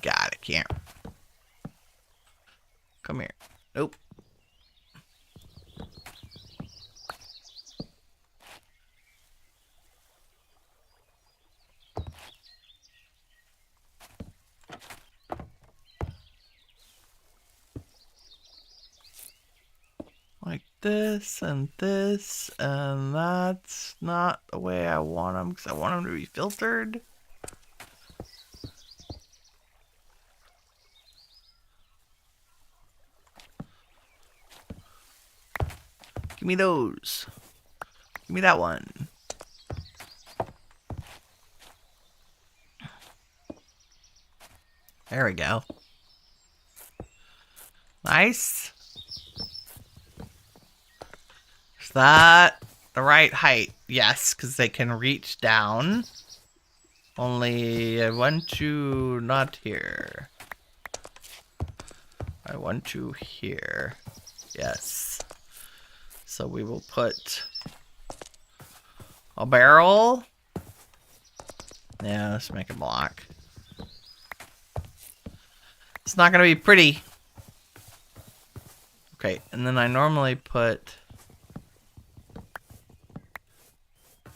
God, I can't. Come here. Nope. Like this, and that's not the way I want them, because I want them to be filtered. Give me those. Give me that one. There we go. Nice. Is that the right height? Yes, because they can reach down. Only I want you not here. I want you here. Yes. So we will put a barrel. Yeah, let's make a block. It's not going to be pretty. Okay, and then I normally put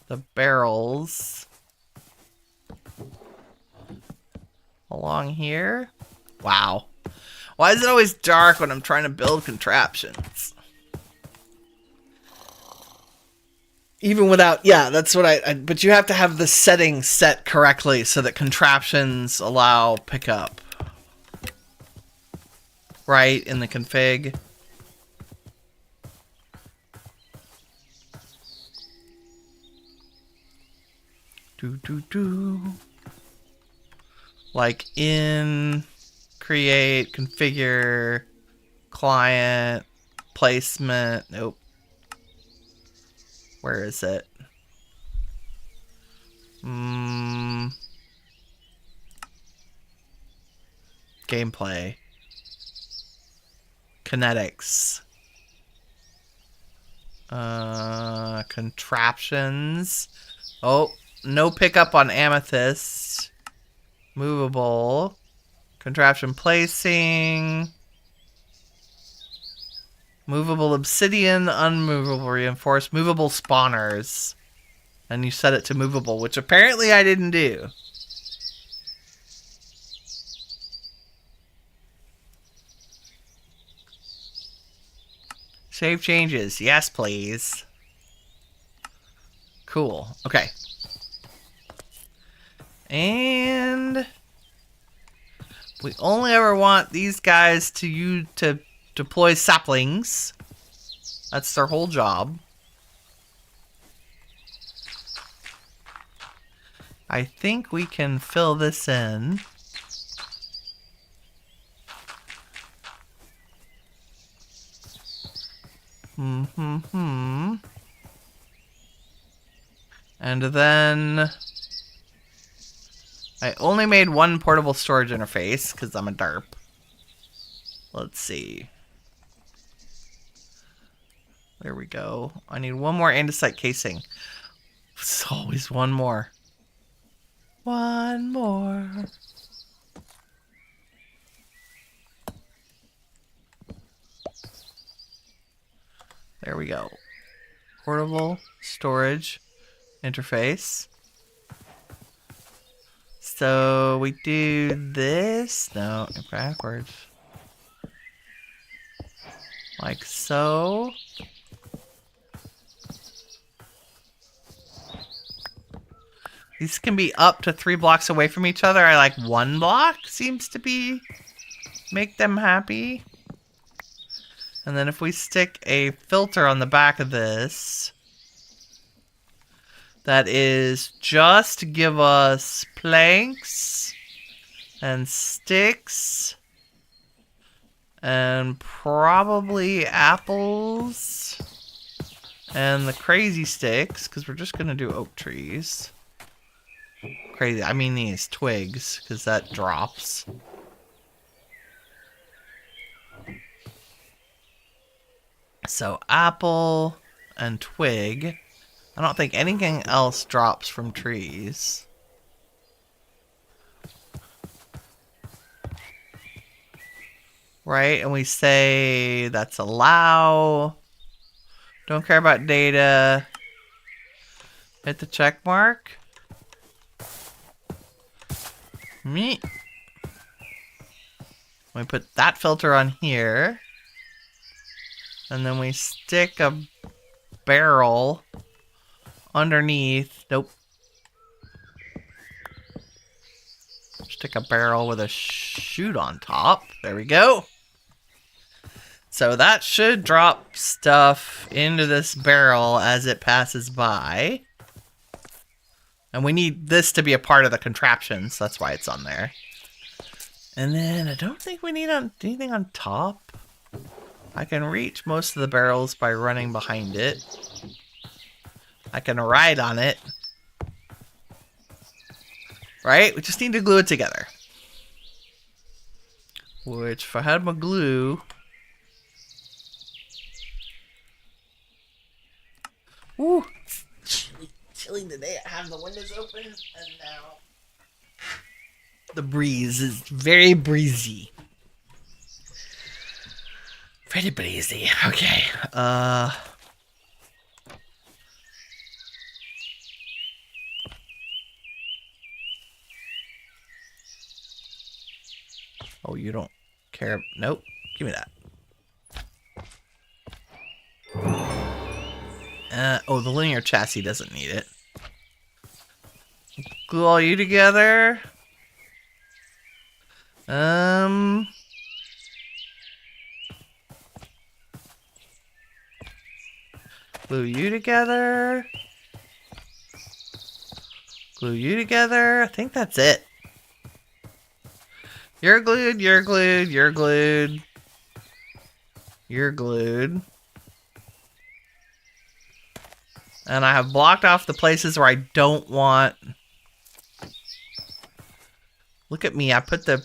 the barrels along here. Wow. Why is it always dark when I'm trying to build contraptions? Even without, yeah, that's what but you have to have the settings set correctly so that contraptions allow pickup. Right, in the config. Like in create, configure, client, placement, nope. Where is it? Gameplay. Kinetics. Contraptions. Oh, no pickup on amethyst. Movable. Contraption placing. Movable obsidian, unmovable reinforced, movable spawners. And you set it to movable, which apparently I didn't do. Save changes. Yes, please. Cool. Okay. And we only ever want these guys to deploy saplings. That's their whole job. I think we can fill this in. And then I only made one portable storage interface because I'm a derp. Let's see. There we go. I need one more andesite casing. It's always one more. One more. There we go. Portable storage interface. So we do this. No, backwards. Like so. These can be up to 3 blocks away from each other. I like 1 block seems to be make them happy. And then if we stick a filter on the back of this, that is just to give us planks and sticks and probably apples and the crazy sticks, because we're just going to do oak trees. Crazy, I mean these twigs, because that drops. So apple and twig. I don't think anything else drops from trees. Right, and we say that's allow. Don't care about data. Hit the check mark. Me. We put that filter on here. And then we stick a barrel underneath. Nope. Stick a barrel with a chute on top. There we go. So that should drop stuff into this barrel as it passes by. And we need this to be a part of the contraption, so that's why it's on there. And then I don't think we need anything on top. I can reach most of the barrels by running behind it. I can ride on it. Right? We just need to glue it together. Which, if I had my glue... Woo! Chilly today. I have the windows open, and now... the breeze is very breezy. Pretty breezy. Okay. Oh, you don't care. Nope. Give me that. Oh, the linear chassis doesn't need it. Glue all you together. Glue you together. Glue you together. I think that's it. You're glued, you're glued, you're glued. You're glued. And I have blocked off the places where I don't want... Look at me, I put the...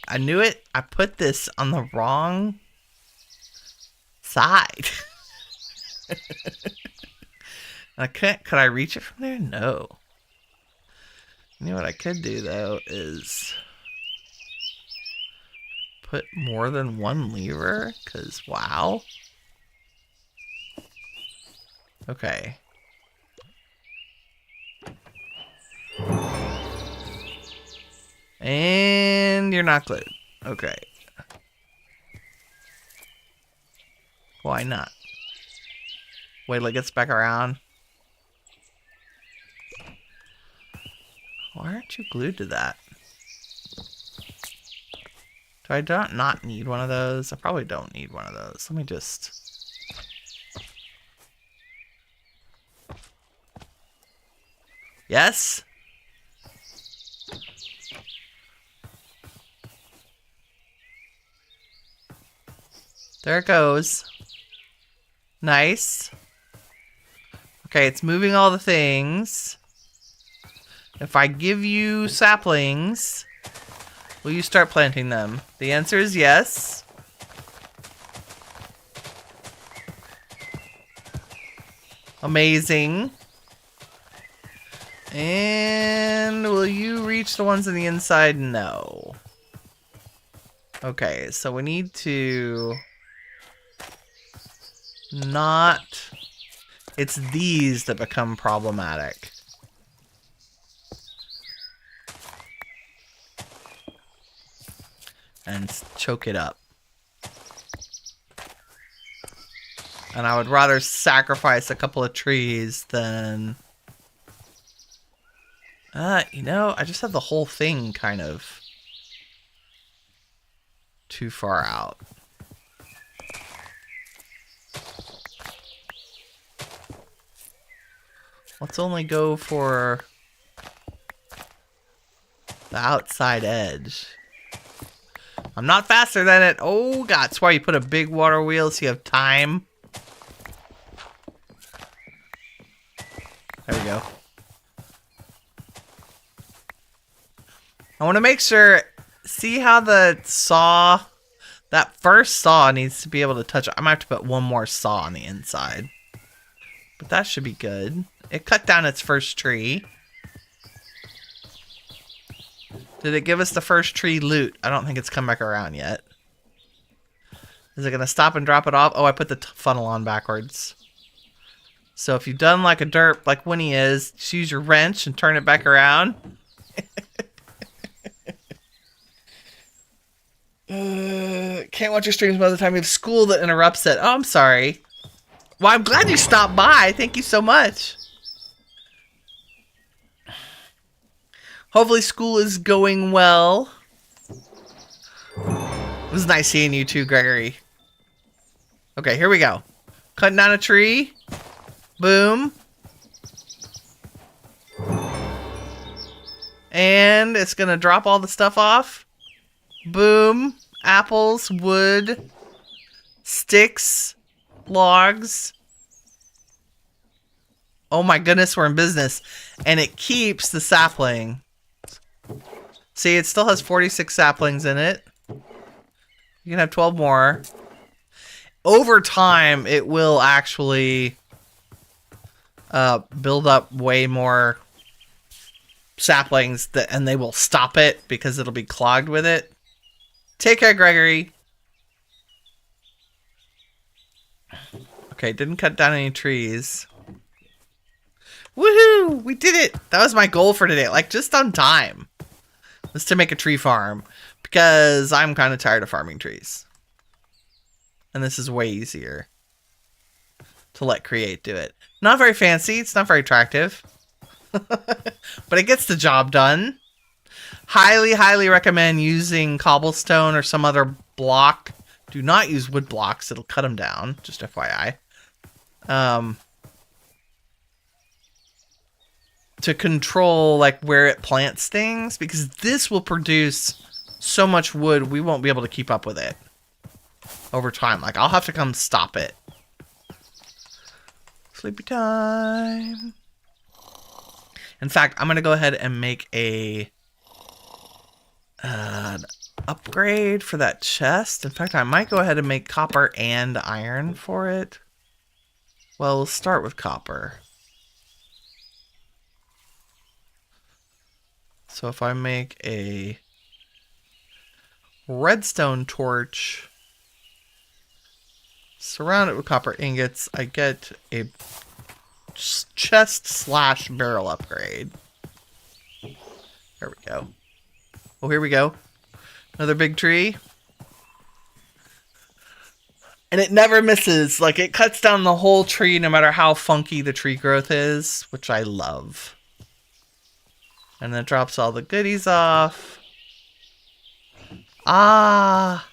I knew it. I put this on the wrong side. I can't... Could I reach it from there? No. You know what I could do, though, is... put more than one lever, because wow. Okay. And you're not glued. Okay. Why not? Wait till it gets back around. Why aren't you glued to that? Do I not need one of those? I probably don't need one of those. Let me just... Yes? There it goes. Nice. Okay, it's moving all the things. If I give you saplings... will you start planting them? The answer is yes. Amazing. And will you reach the ones on the inside? No. Okay, so we need to not... It's these that become problematic. And choke it up. And I would rather sacrifice a couple of trees than You know, I just have the whole thing kind of too far out. Let's only go for the outside edge. I'm not faster than it. Oh, God. That's why you put a big water wheel so you have time. There we go. I want to make sure... See how the saw... That first saw needs to be able to touch... I might have to put one more saw on the inside. But that should be good. It cut down its first tree. Did it give us the first tree loot? I don't think it's come back around yet. Is it going to stop and drop it off? Oh, I put the funnel on backwards. So if you've done like a derp like Winnie is, just use your wrench and turn it back around. Can't watch your streams by the time you have school that interrupts it. Oh, I'm sorry. Well, I'm glad you stopped by. Thank you so much. Hopefully school is going well. It was nice seeing you too, Gregory. Okay, here we go. Cutting down a tree. Boom. And it's gonna drop all the stuff off. Boom. Apples, wood, sticks, logs. Oh my goodness, we're in business. And it keeps the sapling. See, it still has 46 saplings in it. You can have 12 more. Over time, it will actually build up way more saplings, and they will stop it because it'll be clogged with it. Take care, Gregory. Okay, didn't cut down any trees. Woohoo! We did it! That was my goal for today. Like, just on time. Was to make a tree farm. Because I'm kind of tired of farming trees. And this is way easier. To let Create do it. Not very fancy. It's not very attractive. But it gets the job done. Highly, highly recommend using cobblestone or some other block. Do not use wood blocks. It'll cut them down. Just FYI. To control like where it plants things, because this will produce so much wood we won't be able to keep up with it over time. Like, I'll have to come stop it. Sleepy time. In fact, I'm gonna go ahead and make a upgrade for that chest. In fact, I might go ahead and make copper and iron for it. Well, we'll start with copper. So if I make a redstone torch, surround it with copper ingots, I get a chest / barrel upgrade. There we go. Oh, here we go. Another big tree. And it never misses. Like, it cuts down the whole tree no matter how funky the tree growth is, which I love. And then drops all the goodies off. Ah!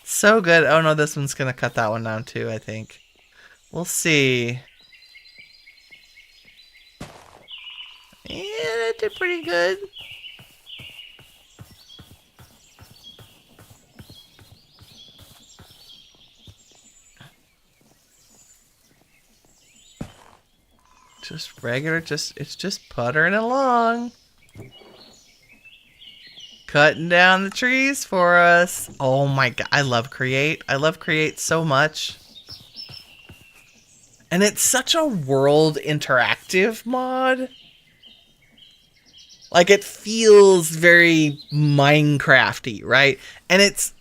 So good. Oh no, this one's gonna cut that one down too, I think. We'll see. Yeah, that did pretty good. Just regular, it's just puttering along. Cutting down the trees for us. Oh my god, I love Create. I love Create so much. And it's such a world interactive mod. Like, it feels very Minecrafty, right? And it's,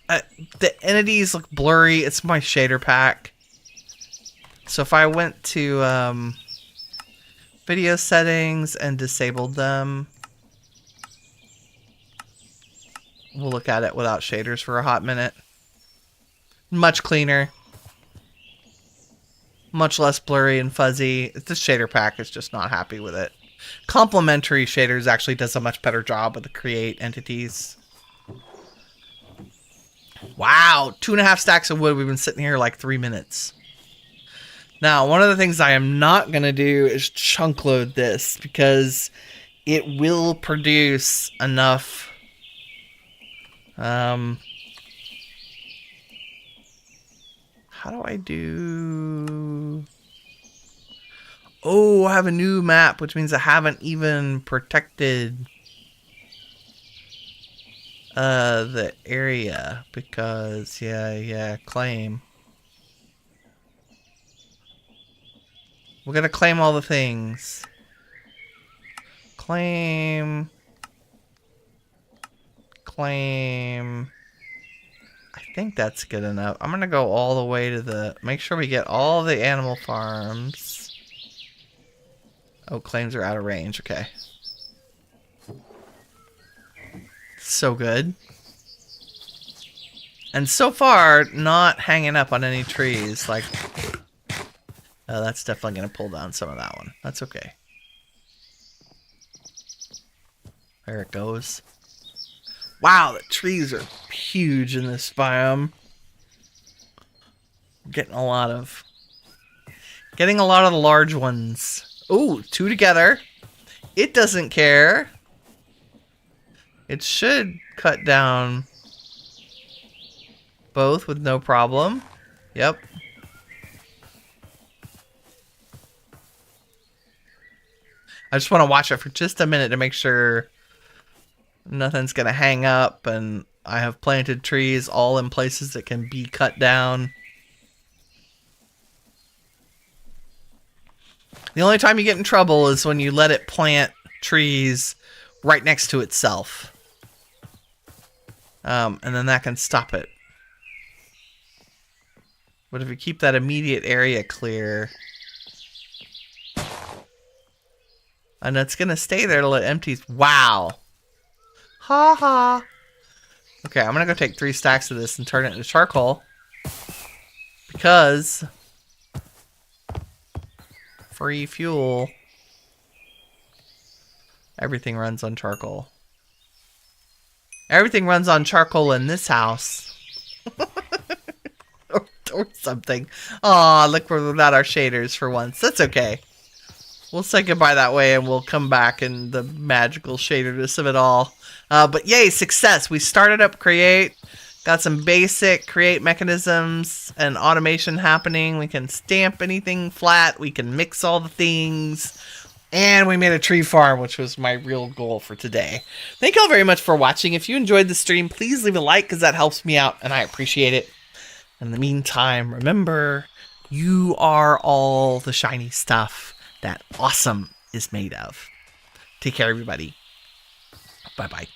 the entities look blurry. It's my shader pack. So if I went to, video settings and disabled them, we'll look at it without shaders for a hot minute. Much cleaner. Much less blurry and fuzzy. The shader pack is just not happy with it. Complementary shaders actually does a much better job with the create entities. Wow, 2.5 stacks of wood. We've been sitting here like 3 minutes. Now, one of the things I am not going to do is chunk load this because it will produce enough. How do I do? Oh, I have a new map, which means I haven't even protected the area because, yeah, claim. We're gonna claim all the things. Claim. Claim. I think that's good enough. I'm gonna go all the way to the... Make sure we get all the animal farms. Oh, claims are out of range. Okay. So good. And so far, not hanging up on any trees. Like, oh, that's definitely going to pull down some of that one. That's okay. There it goes. Wow, the trees are huge in this biome. Getting a lot of the large ones. Ooh, 2 together. It doesn't care. It should cut down both with no problem. Yep. I just want to watch it for just a minute to make sure nothing's going to hang up and I have planted trees all in places that can be cut down. The only time you get in trouble is when you let it plant trees right next to itself. And then that can stop it. But if you keep that immediate area clear... And it's going to stay there till it empties. Wow. Ha ha. Okay, I'm going to go take 3 stacks of this and turn it into charcoal. Because... free fuel. Everything runs on charcoal. Everything runs on charcoal in this house. or something. Aw, look, we're without our shaders for once. That's okay. We'll say goodbye that way and we'll come back in the magical shaderness of it all. But yay, success. We started up create. Got some basic create mechanisms and automation happening. We can stamp anything flat. We can mix all the things. And we made a tree farm, which was my real goal for today. Thank you all very much for watching. If you enjoyed the stream, please leave a like because that helps me out and I appreciate it. In the meantime, remember, you are all the shiny stuff that awesome is made of. Take care, everybody. Bye-bye.